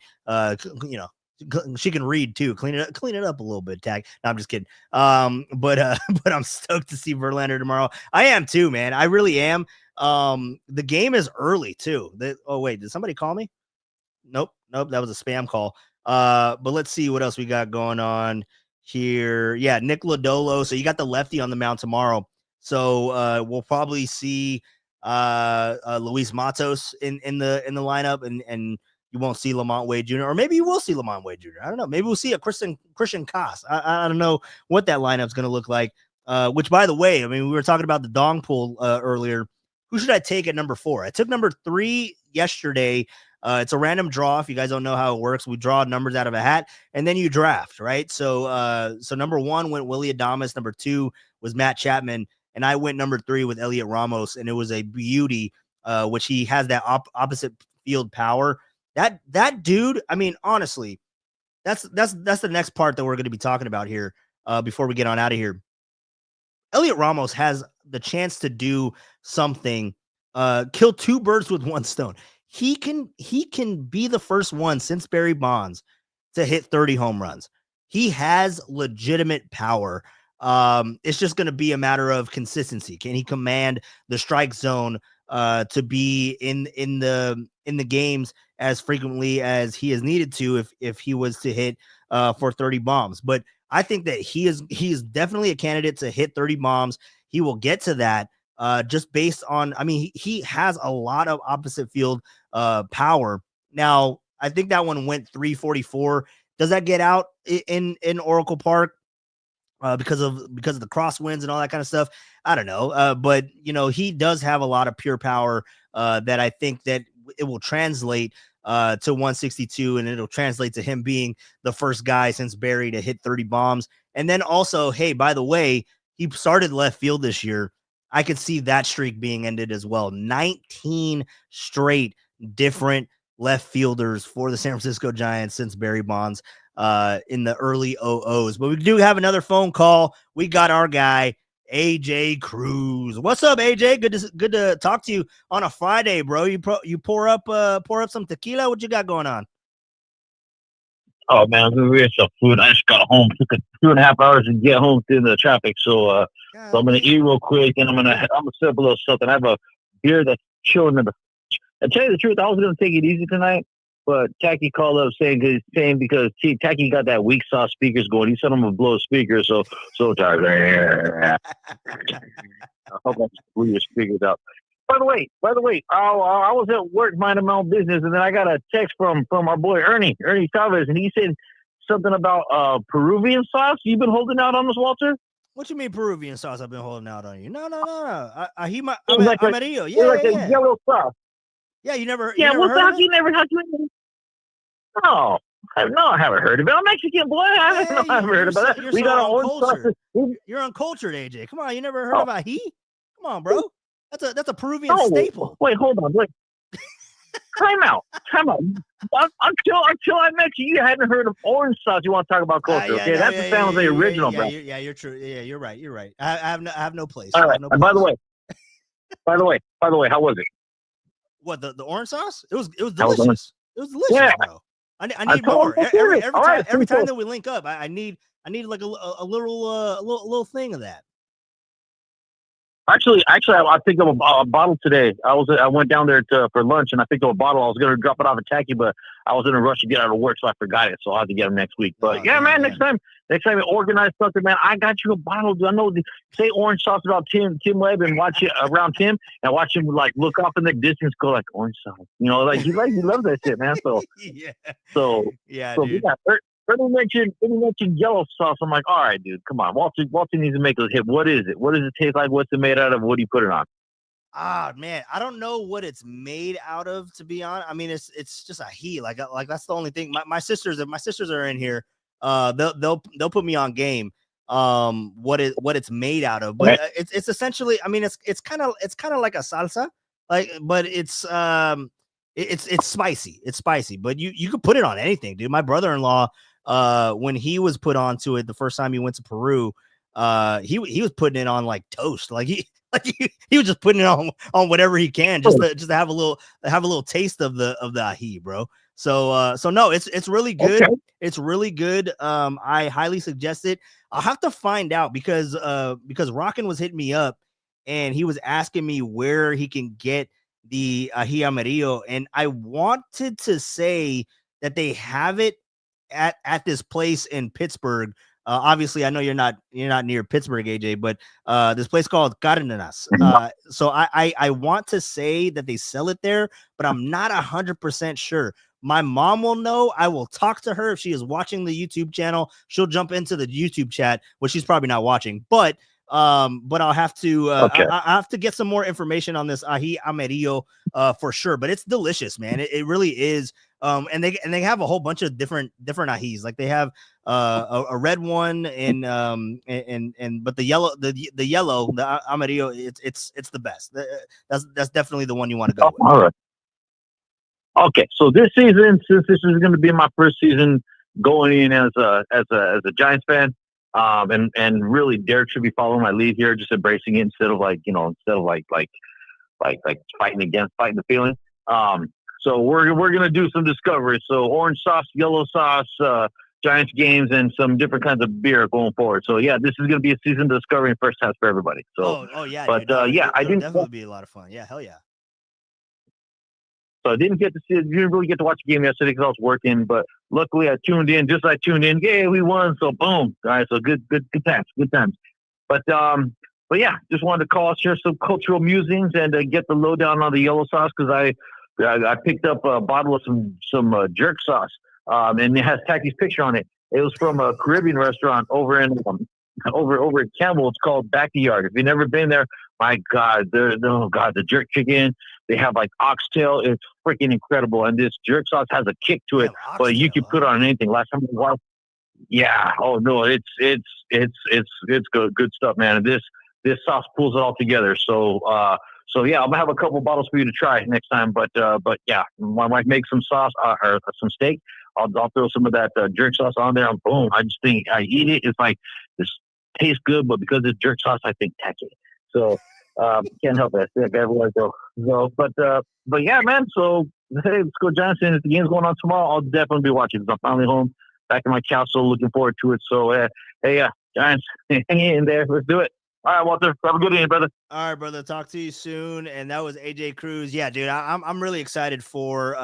S3: she can read too. Clean it up a little bit, Tag. No, I'm just kidding. But I'm stoked to see Verlander tomorrow. I am too, man. I really am. The game is early too. Oh wait, did somebody call me? Nope. That was a spam call. But let's see what else we got going on here. Yeah, Nick Lodolo. So you got the lefty on the mound tomorrow. So we'll probably see Luis Matos in the lineup, and you won't see Lamont Wade Jr. or maybe you will see Lamont Wade Jr. I don't know. Maybe we'll see a Christian Koss. I don't know what that lineup's going to look like. Which, by the way, I mean, we were talking about the dong pool earlier. Who should I take at number 4? I took number 3 yesterday. It's a random draw. If you guys don't know how it works, we draw numbers out of a hat and then you draft, right? So number 1 went Willie Adames. Number 2 was Matt Chapman. And I went number 3 with Elliot Ramos, and it was a beauty, which he has that opposite field power. That dude, I mean, honestly, that's the next part that we're going to be talking about here before we get on out of here. Elliot Ramos has the chance to do something, kill 2 birds with 1 stone. He can be the first one since Barry Bonds to hit 30 home runs. He has legitimate power. It's just going to be a matter of consistency. Can he command the strike zone to be in the games as frequently as he is needed to if he was to hit for 30 bombs? But I think that he is definitely a candidate to hit 30 bombs. He will get to that just based on, I mean, he has a lot of opposite field power. Now, I think that one went 344. Does that get out in Oracle Park? Because of the crosswinds and all that kind of stuff. I don't know. But he does have a lot of pure power that I think that it will translate to 162, and it'll translate to him being the first guy since Barry to hit 30 bombs. And then also, hey, by the way, he started left field this year. I could see that streak being ended as well. 19 straight different left fielders for the San Francisco Giants since Barry Bonds in the early 00s. But we do have another phone call. We got our guy AJ Cruz. What's up, AJ? Good to talk to you on a Friday, bro. You pour up some tequila. What you got going on?
S6: Oh man, we had some food. I just got home. Took 2.5 hours to get home through the traffic. So I'm gonna eat real quick, and I'm gonna set up a little something. I have a beer that's chilling in the. I tell you the truth, I was gonna take it easy tonight, but Tacky called up saying because Tacky got that weak sauce speakers going. He said I'm gonna blow a speaker, so tired. I hope I blew your speakers out. By the way, I was at work minding my own business, and then I got a text from our boy Ernie Chavez, and he said something about Peruvian sauce. You been holding out on us, Walter?
S3: What you mean Peruvian sauce? I've been holding out on you. No.
S6: Like
S3: Amarillo.
S6: a yellow sauce.
S3: Yeah, you never.
S6: Yeah,
S3: what
S6: sauce you never had to. No, I haven't heard of it. I'm Mexican, boy. I haven't heard about it. We got our own sauce.
S3: You're uncultured, AJ. Come on, you never heard of ají? Come on, bro. That's a Peruvian staple.
S6: Wait, hold on. Wait. Time out. Until I met you, you hadn't heard of orange sauce. You want to talk about culture? Okay, that's the San Jose original, bro.
S3: Yeah, you're true. Yeah, you're right. I have no place.
S6: All right.
S3: No
S6: and by the way, how was it?
S3: What the orange sauce? It was delicious. It was delicious,
S6: yeah.
S3: bro. I need more. Every time that we link up, I need like a little thing of that.
S6: Actually, I picked up a bottle today. I went down there for lunch, and I picked up a bottle. I was going to drop it off at Tacky, but I was in a rush to get out of work, so I forgot it. So I'll have to get them next week. But next time we organize something, man, I got you a bottle. I know. Say orange sauce about Tim Webb, and watch it around Tim, and watch him like look off in the distance, go like orange sauce. You know, like he loves that shit, man. So So
S3: dude.
S6: Ernie mentioned yellow sauce. I'm like, all right, dude, come on. Walter needs to make a hit. What is it? What does it taste like? What's it made out of? What do you put it on?
S3: Man, I don't know what it's made out of, to be honest. I mean, it's just ají. Like that's the only thing. My sisters are in here. They'll put me on game. What it's made out of, but it's essentially. I mean, it's kind of like a salsa, but it's spicy. It's spicy, but you could put it on anything, dude. My brother-in-law, when he was put onto it the first time he went to Peru, he was putting it on like toast. Like he was just putting it on whatever he can, just to have a little taste of the ají, bro. So no, it's really good. Okay. It's really good. I highly suggest it. I'll have to find out because Rockin' was hitting me up and he was asking me where he can get the ají amarillo, and I wanted to say that they have it at this place in Pittsburgh. Obviously, I know you're not near Pittsburgh, AJ, but this place called Cardenas. So I want to say that they sell it there, but I'm not 100% sure. My mom will know. I will talk to her if she is watching the YouTube channel. She'll jump into the YouTube chat, which she's probably not watching, but I'll have to I have to get some more information on this ají amarillo for sure. But it's delicious, man. It really is. And they have a whole bunch of different ajís. Like they have a red one and but the yellow the amarillo, it's the best. That's definitely the one you want to go with.
S6: All right. Okay, so this season, since this is going to be my first season going in as a Giants fan, and really Derek should be following my lead here, just embracing it instead of like fighting the feeling. So we're gonna do some discoveries. So orange sauce, yellow sauce, Giants games, and some different kinds of beer going forward. So yeah, this is gonna be a season discovery first half for everybody. So
S3: yeah,
S6: but I didn't
S3: definitely be a lot of fun. Yeah, hell yeah.
S6: So I didn't really get to watch the game yesterday because I was working, but luckily I tuned in. Yeah, we won. So boom. All right. So good times. But yeah, just wanted to call, share some cultural musings and get the lowdown on the yellow sauce. Cause I picked up a bottle of some jerk sauce. And it has Tacky's picture on it. It was from a Caribbean restaurant over in Campbell. It's called Backyard. If you've never been there, my God, the jerk chicken. They have like oxtail. It's freaking incredible. And this jerk sauce has a kick to it, but you can put it on anything. Last time I was, yeah. Oh no, it's good stuff, man. And this sauce pulls it all together. So yeah, I'm gonna have a couple bottles for you to try next time. But yeah, my wife makes some sauce or some steak. I'll throw some of that jerk sauce on there, and boom! I just think I eat it. It's like this tastes good, but because it's jerk sauce, I think tacky. So can't help it. I think everywhere I go. So, but yeah, man. So hey, let's go, Johnson. If the game's going on tomorrow, I'll definitely be watching because I'm finally home. back in my castle, looking forward to it. So, hey, Giants, hang in there. Let's do it. All right, Walter, have a good evening, brother.
S3: All right, brother. Talk to you soon. And that was AJ Cruz. Yeah, dude, I'm really excited for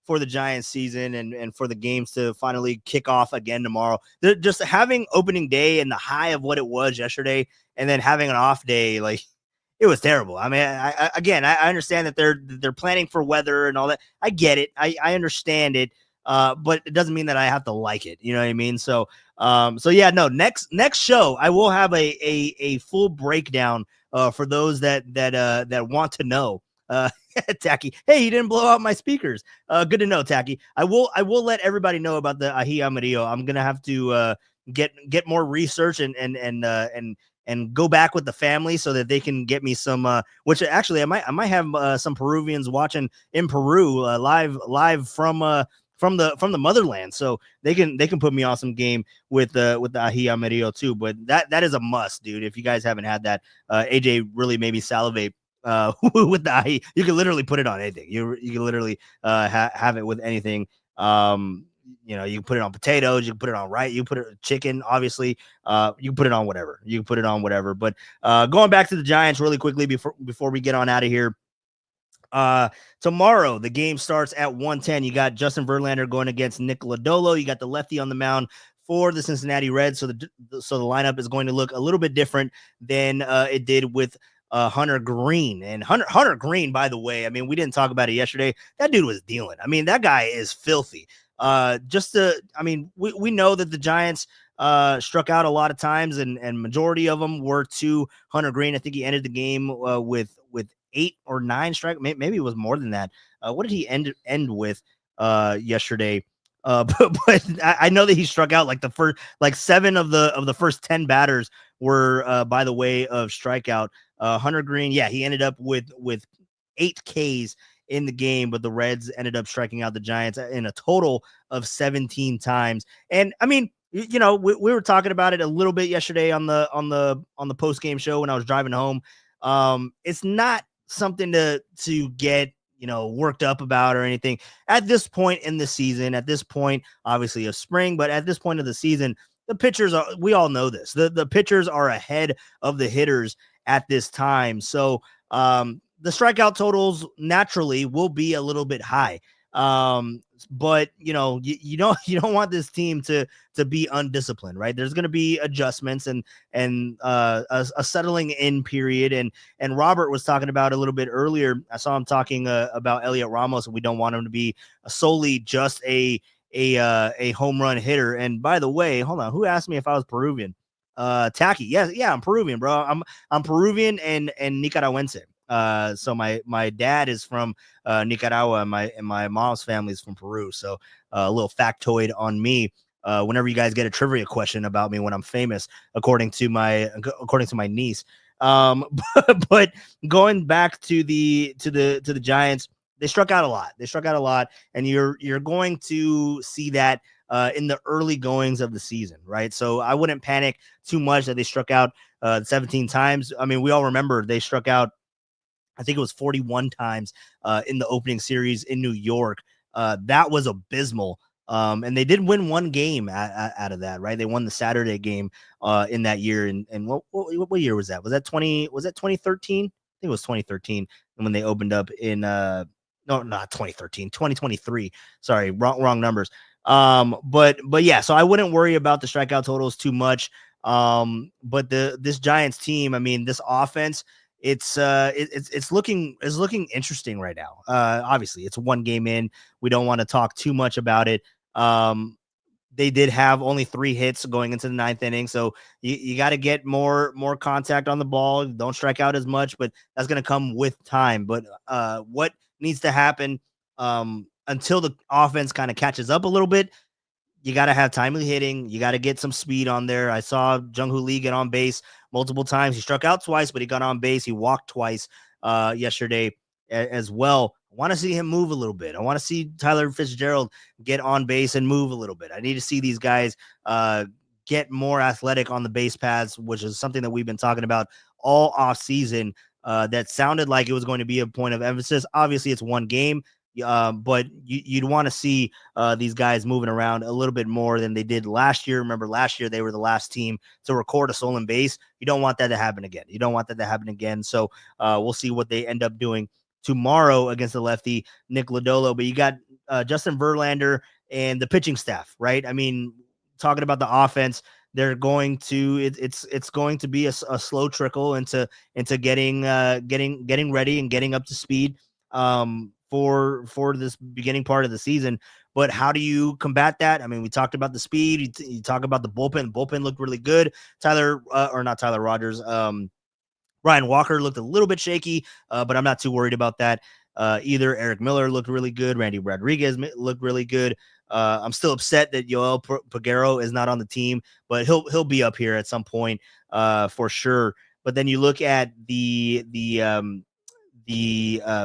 S3: the Giants season and for the games to finally kick off again tomorrow. Just having opening day and the high of what it was yesterday, and then having an off day, like it was terrible. I mean, I understand that they're planning for weather and all that. I get it. I understand it. But it doesn't mean that I have to like it. You know what I mean? So yeah, no, next show, I will have a full breakdown for those that want to know. Tacky, hey, you didn't blow out my speakers. Good to know, Tacky. I will let everybody know about the Ahi Amarillo. I'm gonna have to get more research and go back with the family so that they can get me some. Which actually, I might have some Peruvians watching in Peru live from the motherland, so they can put me on some game with the Ahi Amarillo too. But that is a must, dude. If you guys haven't had that, AJ really made me salivate with the Ahi. You can literally put it on anything. You can literally have it with anything. You can put it on potatoes, you can put it on rice, you put it on chicken, obviously. You can put it on whatever. You can put it on whatever. But going back to the Giants really quickly before we get on out of here. Tomorrow the game starts at 1:10. You got Justin Verlander going against Nick Lodolo. You got the lefty on the mound for the Cincinnati Reds. So the lineup is going to look a little bit different than it did with Hunter Green. And Hunter Green, by the way, I mean, we didn't talk about it yesterday. That dude was dealing. I mean, that guy is filthy. We know that the Giants struck out a lot of times, and majority of them were to Hunter Green. I think he ended the game with 8 or 9 strike. Maybe it was more than that. What did he end with yesterday? But I know that he struck out like the first 7 of the first 10 batters were by the way of strikeout. Hunter Green, yeah, he ended up with 8 Ks in the game, but the Reds ended up striking out the Giants in a total of 17 times. And I mean, we were talking about it a little bit yesterday on the post game show when I was driving home. It's not something to get worked up about or anything at this point in the season, at this point obviously of spring, but at this point of the season, the pitchers are, we all know this, the pitchers are ahead of the hitters at this time. So the strikeout totals naturally will be a little bit high. But you don't want this team to be undisciplined, right? There's going to be adjustments and a settling in period. And Robert was talking about a little bit earlier. I saw him talking about Elliot Ramos, and we don't want him to be solely just a home run hitter. And by the way, hold on, who asked me if I was Peruvian? Tacky. Yeah, I'm Peruvian, bro. I'm Peruvian and Nicaraguense. So my dad is from Nicaragua, and my mom's family is from Peru. So a little factoid on me. Whenever you guys get a trivia question about me when I'm famous, according to my niece. But going back to the Giants, they struck out a lot. And you're going to see that in the early goings of the season, right? So I wouldn't panic too much that they struck out 17 times. I mean, we all remember they struck out, I think it was 41 times in the opening series in New York. That was abysmal. And they did win one game out of that, right? They won the Saturday game in that year. And what year was that? Was that 2013? I think it was 2013 when they opened up in no, not 2013, 2023. Sorry, wrong numbers. But yeah, so I wouldn't worry about the strikeout totals too much. But this Giants team, I mean, this offense, it's looking interesting right now. Obviously it's one game in. We don't want to talk too much about it. They did have only 3 hits going into the 9th inning. So you got to get more contact on the ball. Don't strike out as much, but that's going to come with time. But what needs to happen until the offense kind of catches up a little bit, you got to have timely hitting. You got to get some speed on there. I saw Jung-Hoo Lee get on base multiple times. He struck out twice, but he got on base. He walked twice yesterday as well. I want to see him move a little bit. I want to see Tyler Fitzgerald get on base and move a little bit. I need to see these guys get more athletic on the base paths, which is something that we've been talking about all off season. That sounded like it was going to be a point of emphasis. Obviously, it's one game. But you'd want to see these guys moving around a little bit more than they did last year. Remember, last year they were the last team to record a stolen base. You don't want that to happen again. So we'll see what they end up doing tomorrow against the lefty Nick Lodolo. But you got Justin Verlander and the pitching staff, right? I mean, talking about the offense, they're going to it's going to be a slow trickle into getting ready and getting up to speed for this beginning part of the season. But how do you combat that? I mean, we talked about the speed. You talk about the bullpen. The bullpen looked really good. Not Tyler Rogers. Ryan Walker looked a little bit shaky, but I'm not too worried about that either. Eric Miller looked really good. Randy Rodriguez looked really good. I'm still upset that Yoel Peguero is not on the team, but he'll be up here at some point for sure. But then you look at the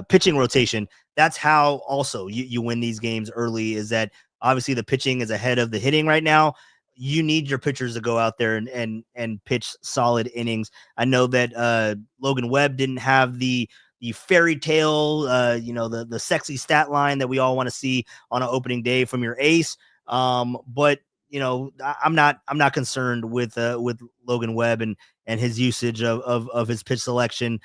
S3: pitching rotation. That's how also you win these games early, is that obviously the pitching is ahead of the hitting right now. You need your pitchers to go out there and pitch solid innings. I know that Logan Webb didn't have the fairy tale, the sexy stat line that we all want to see on an opening day from your ace. But I'm not concerned with Logan Webb and his usage of his pitch selection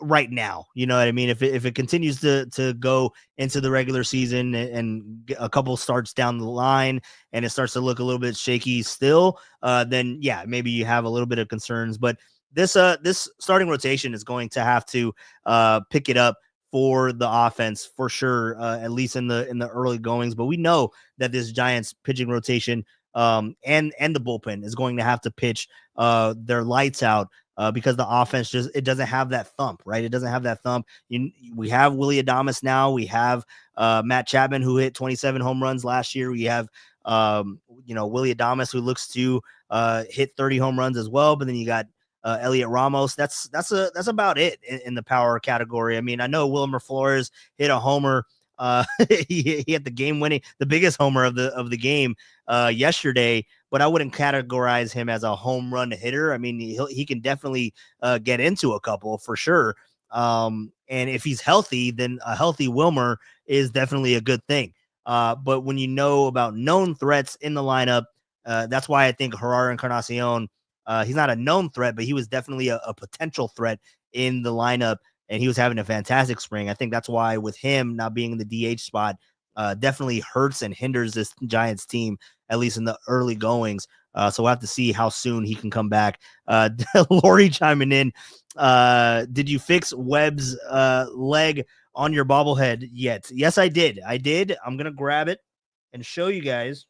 S3: right now. You know what I mean? If it continues to go into the regular season and get a couple starts down the line and it starts to look a little bit shaky still, then yeah, maybe you have a little bit of concerns. But this starting rotation is going to have to pick it up for the offense for sure, at least in the early goings. But we know that this Giants pitching rotation and the bullpen is going to have to pitch their lights out because the offense it doesn't have that thump, right? It doesn't have that thump. We have Willy Adames now. We have Matt Chapman, who hit 27 home runs last year. We have Willy Adames, who looks to hit 30 home runs as well. But then you got Elliot Ramos. That's about it in the power category. I mean, I know Wilmer Flores hit a homer. He hit the biggest homer of the game yesterday, but I wouldn't categorize him as a home run hitter. I mean, he can definitely get into a couple for sure. And if he's healthy, then a healthy Wilmer is definitely a good thing. But when you know about known threats in the lineup, that's why I think Gerardo Encarnacion, he's not a known threat, but he was definitely a potential threat in the lineup, and he was having a fantastic spring. I think that's why with him not being in the DH spot, definitely hurts and hinders this Giants team, at least in the early goings. So we'll have to see how soon he can come back. Lori chiming in. Did you fix Webb's leg on your bobblehead yet? Yes, I did. I'm going to grab it and show you guys.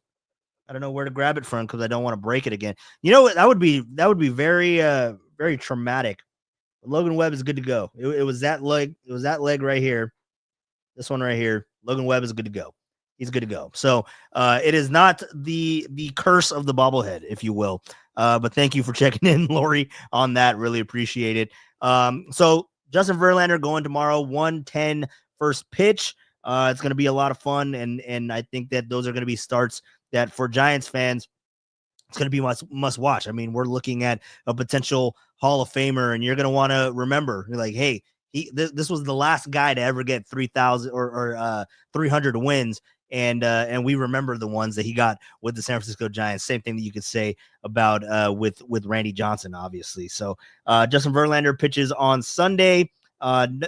S3: I don't know where to grab it from because I don't want to break it again. You know what? That would be very, very traumatic. Logan Webb is good to go. It was that leg. It was that leg right here. This one right here. Logan Webb is good to go. He's good to go. So it is not the curse of the bobblehead, if you will. But thank you for checking in, Lori, on that. Really appreciate it. So Justin Verlander going tomorrow, 1:10 first pitch. It's going to be a lot of fun, and I think that those are going to be starts that for Giants fans, it's going to be must watch. I mean, we're looking at a potential Hall of Famer, and you're going to want to remember, like, hey, this was the last guy to ever get 3,000 or 300 wins, and we remember the ones that he got with the San Francisco Giants. Same thing that you could say about with Randy Johnson, obviously. So Justin Verlander pitches on Sunday. On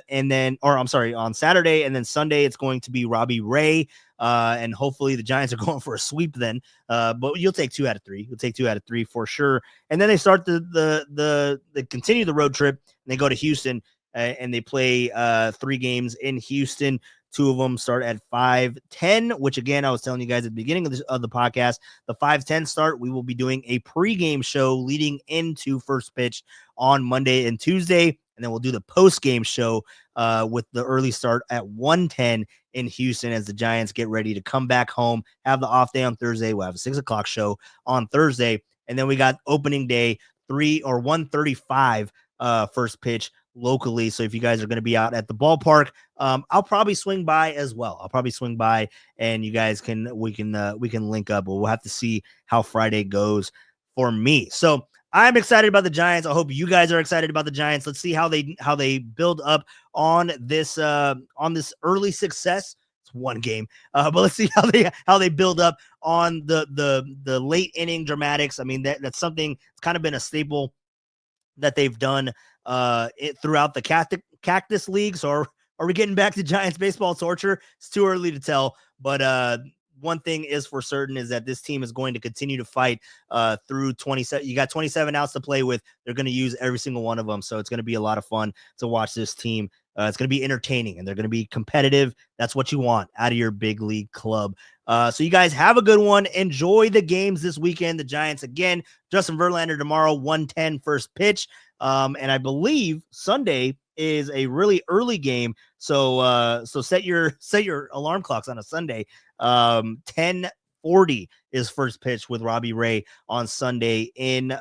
S3: Saturday, and then Sunday it's going to be Robbie Ray, and hopefully the Giants are going for a sweep then. But you'll take 2 out of 3. You'll take 2 out of 3 for sure. And then they start they continue the road trip, and they go to Houston, and they play 3 games in Houston. 2 of them start at 5:10, which again I was telling you guys at the beginning of the podcast. The 5:10 start, we will be doing a pregame show leading into first pitch on Monday and Tuesday. And then we'll do the post-game show with the early start at 1:10 in Houston as the Giants get ready to come back home, have the off day on Thursday. We'll have a 6 o'clock show on Thursday. And then we got opening day 1:35 first pitch locally. So if you guys are going to be out at the ballpark, I'll probably swing by as well. I'll probably swing by, and you guys we can link up. But we'll have to see how Friday goes for me. So I'm excited about the Giants. I hope you guys are excited about the Giants. Let's see how they build up on this early success. It's one game, but let's see how they build up on the late inning dramatics. I mean, that's something that's kind of been a staple that they've done throughout the Cactus League. So are we getting back to Giants baseball torture? It's too early to tell, but one thing is for certain is that this team is going to continue to fight through 27. You got 27 outs to play with. They're going to use every single one of them. So it's going to be a lot of fun to watch this team. It's going to be entertaining and they're going to be competitive. That's what you want out of your big league club. So you guys have a good one. Enjoy the games this weekend. The Giants again, Justin Verlander tomorrow, 1:10 first pitch. And I believe Sunday is a really early game. So set your alarm clocks on a Sunday. 10:40 is first pitch with Robbie Ray on Sunday in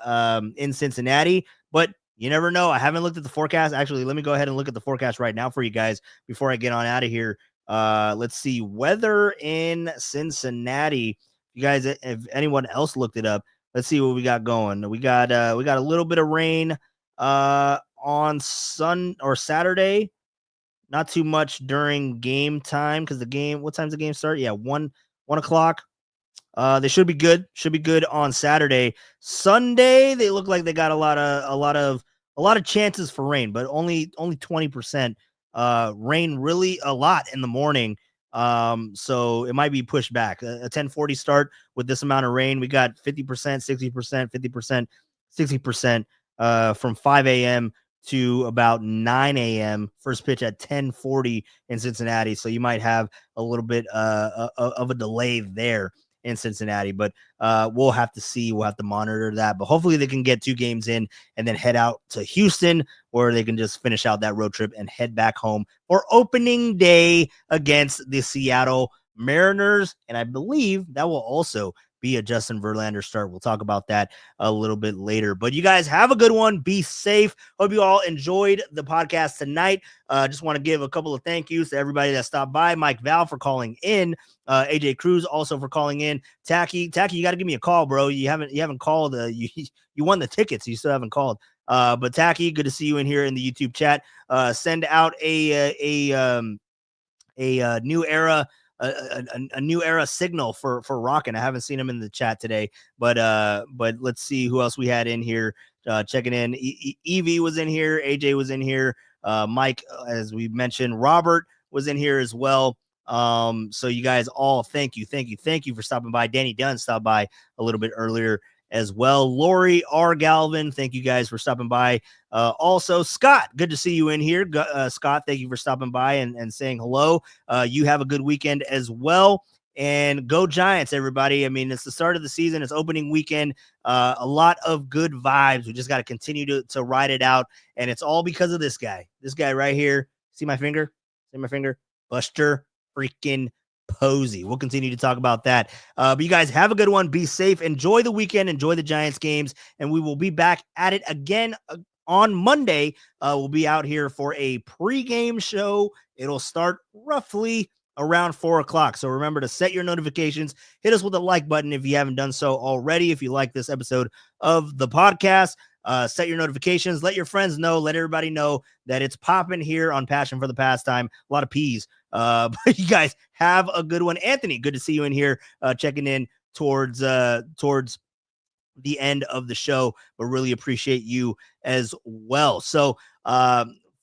S3: Cincinnati. But you never know. I haven't looked at the forecast. Actually, let me go ahead and look at the forecast right now for you guys before I get on out of here. Let's see weather in Cincinnati. You guys, if anyone else looked it up, let's see what we got going. We got a little bit of rain on Saturday. Not too much during game time because what time's the game start? Yeah, 1 o'clock. They should be good. Should be good on Saturday. Sunday, they look like they got a lot of chances for rain, but only 20%. Rain really a lot in the morning. So it might be pushed back. A 10:40 start with this amount of rain. We got 50%, 60%, 50%, 60% from 5 a.m. to about 9 a.m. First pitch at 10:40 in Cincinnati. So you might have a little bit of a delay there in Cincinnati, but we'll have to see. We'll have to monitor that. But hopefully they can get 2 games in and then head out to Houston, or they can just finish out that road trip and head back home for opening day against the Seattle Mariners. And I believe that will also be a Justin Verlander start. We'll talk about that a little bit later. But you guys have a good one. Be safe. Hope you all enjoyed the podcast tonight. Just want to give a couple of thank yous to everybody that stopped by. Mike Val for calling in. AJ Cruz also for calling in. Tacky, you got to give me a call, bro. You haven't called. You won the tickets. You still haven't called. But Tacky, good to see you in here in the YouTube chat. Send out a new era. A new era signal for Rockin'. I haven't seen him in the chat today, but let's see who else we had in here checking in. Evie was in here, AJ was in here, Mike, as we mentioned, Robert was in here as well. So you guys all thank you for stopping by. Danny Dunn stopped by a little bit earlier as well. Lori R. Galvin, thank you guys for stopping by. Also, Scott, good to see you in here. Scott, thank you for stopping by and saying hello. You have a good weekend as well. And go Giants, everybody. I mean, it's the start of the season. It's opening weekend. A lot of good vibes. We just got to continue to ride it out. And it's all because of this guy. This guy right here. See my finger? See my finger? Buster freaking Posey. We'll continue to talk about that. But you guys have a good one. Be safe. Enjoy the weekend. Enjoy the Giants games. And we will be back at it again on Monday. We'll be out here for a pregame show. It'll start roughly around 4 o'clock. So remember to set your notifications. Hit us with the like button if you haven't done so already. If you like this episode of the podcast, set your notifications. Let your friends know. Let everybody know that it's popping here on Passion for the Pastime. A lot of P's. But you guys have a good one. Anthony, good to see you in here, checking in towards the end of the show, but really appreciate you as well. So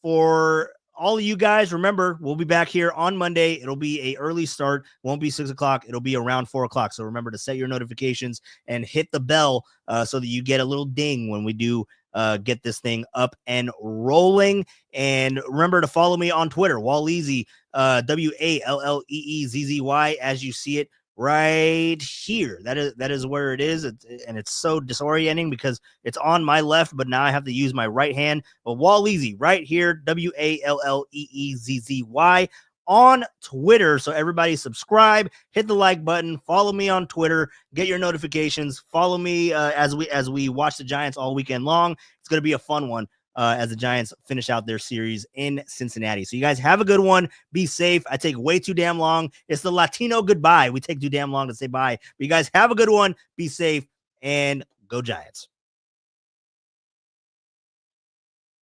S3: for all of you guys, remember, we'll be back here on Monday. It'll be a early start. Won't be 6 o'clock. It'll be around 4 o'clock. So remember to set your notifications and hit the bell so that you get a little ding when we do get this thing up and rolling. And remember to follow me on Twitter, Walleezy, WALLEEZZY, as you see it right here. That is where it is. And it's so disorienting because it's on my left, but now I have to use my right hand. But Walleezy right here, WALLEEZZY on Twitter. So everybody subscribe, hit the like button, follow me on Twitter, get your notifications, follow me as we watch the Giants all weekend long. It's going to be a fun one as the Giants finish out their series in Cincinnati. So you guys have a good one. Be safe. I take way too damn long. It's the Latino goodbye. We take too damn long to say bye. But you guys have a good one. Be safe and go Giants.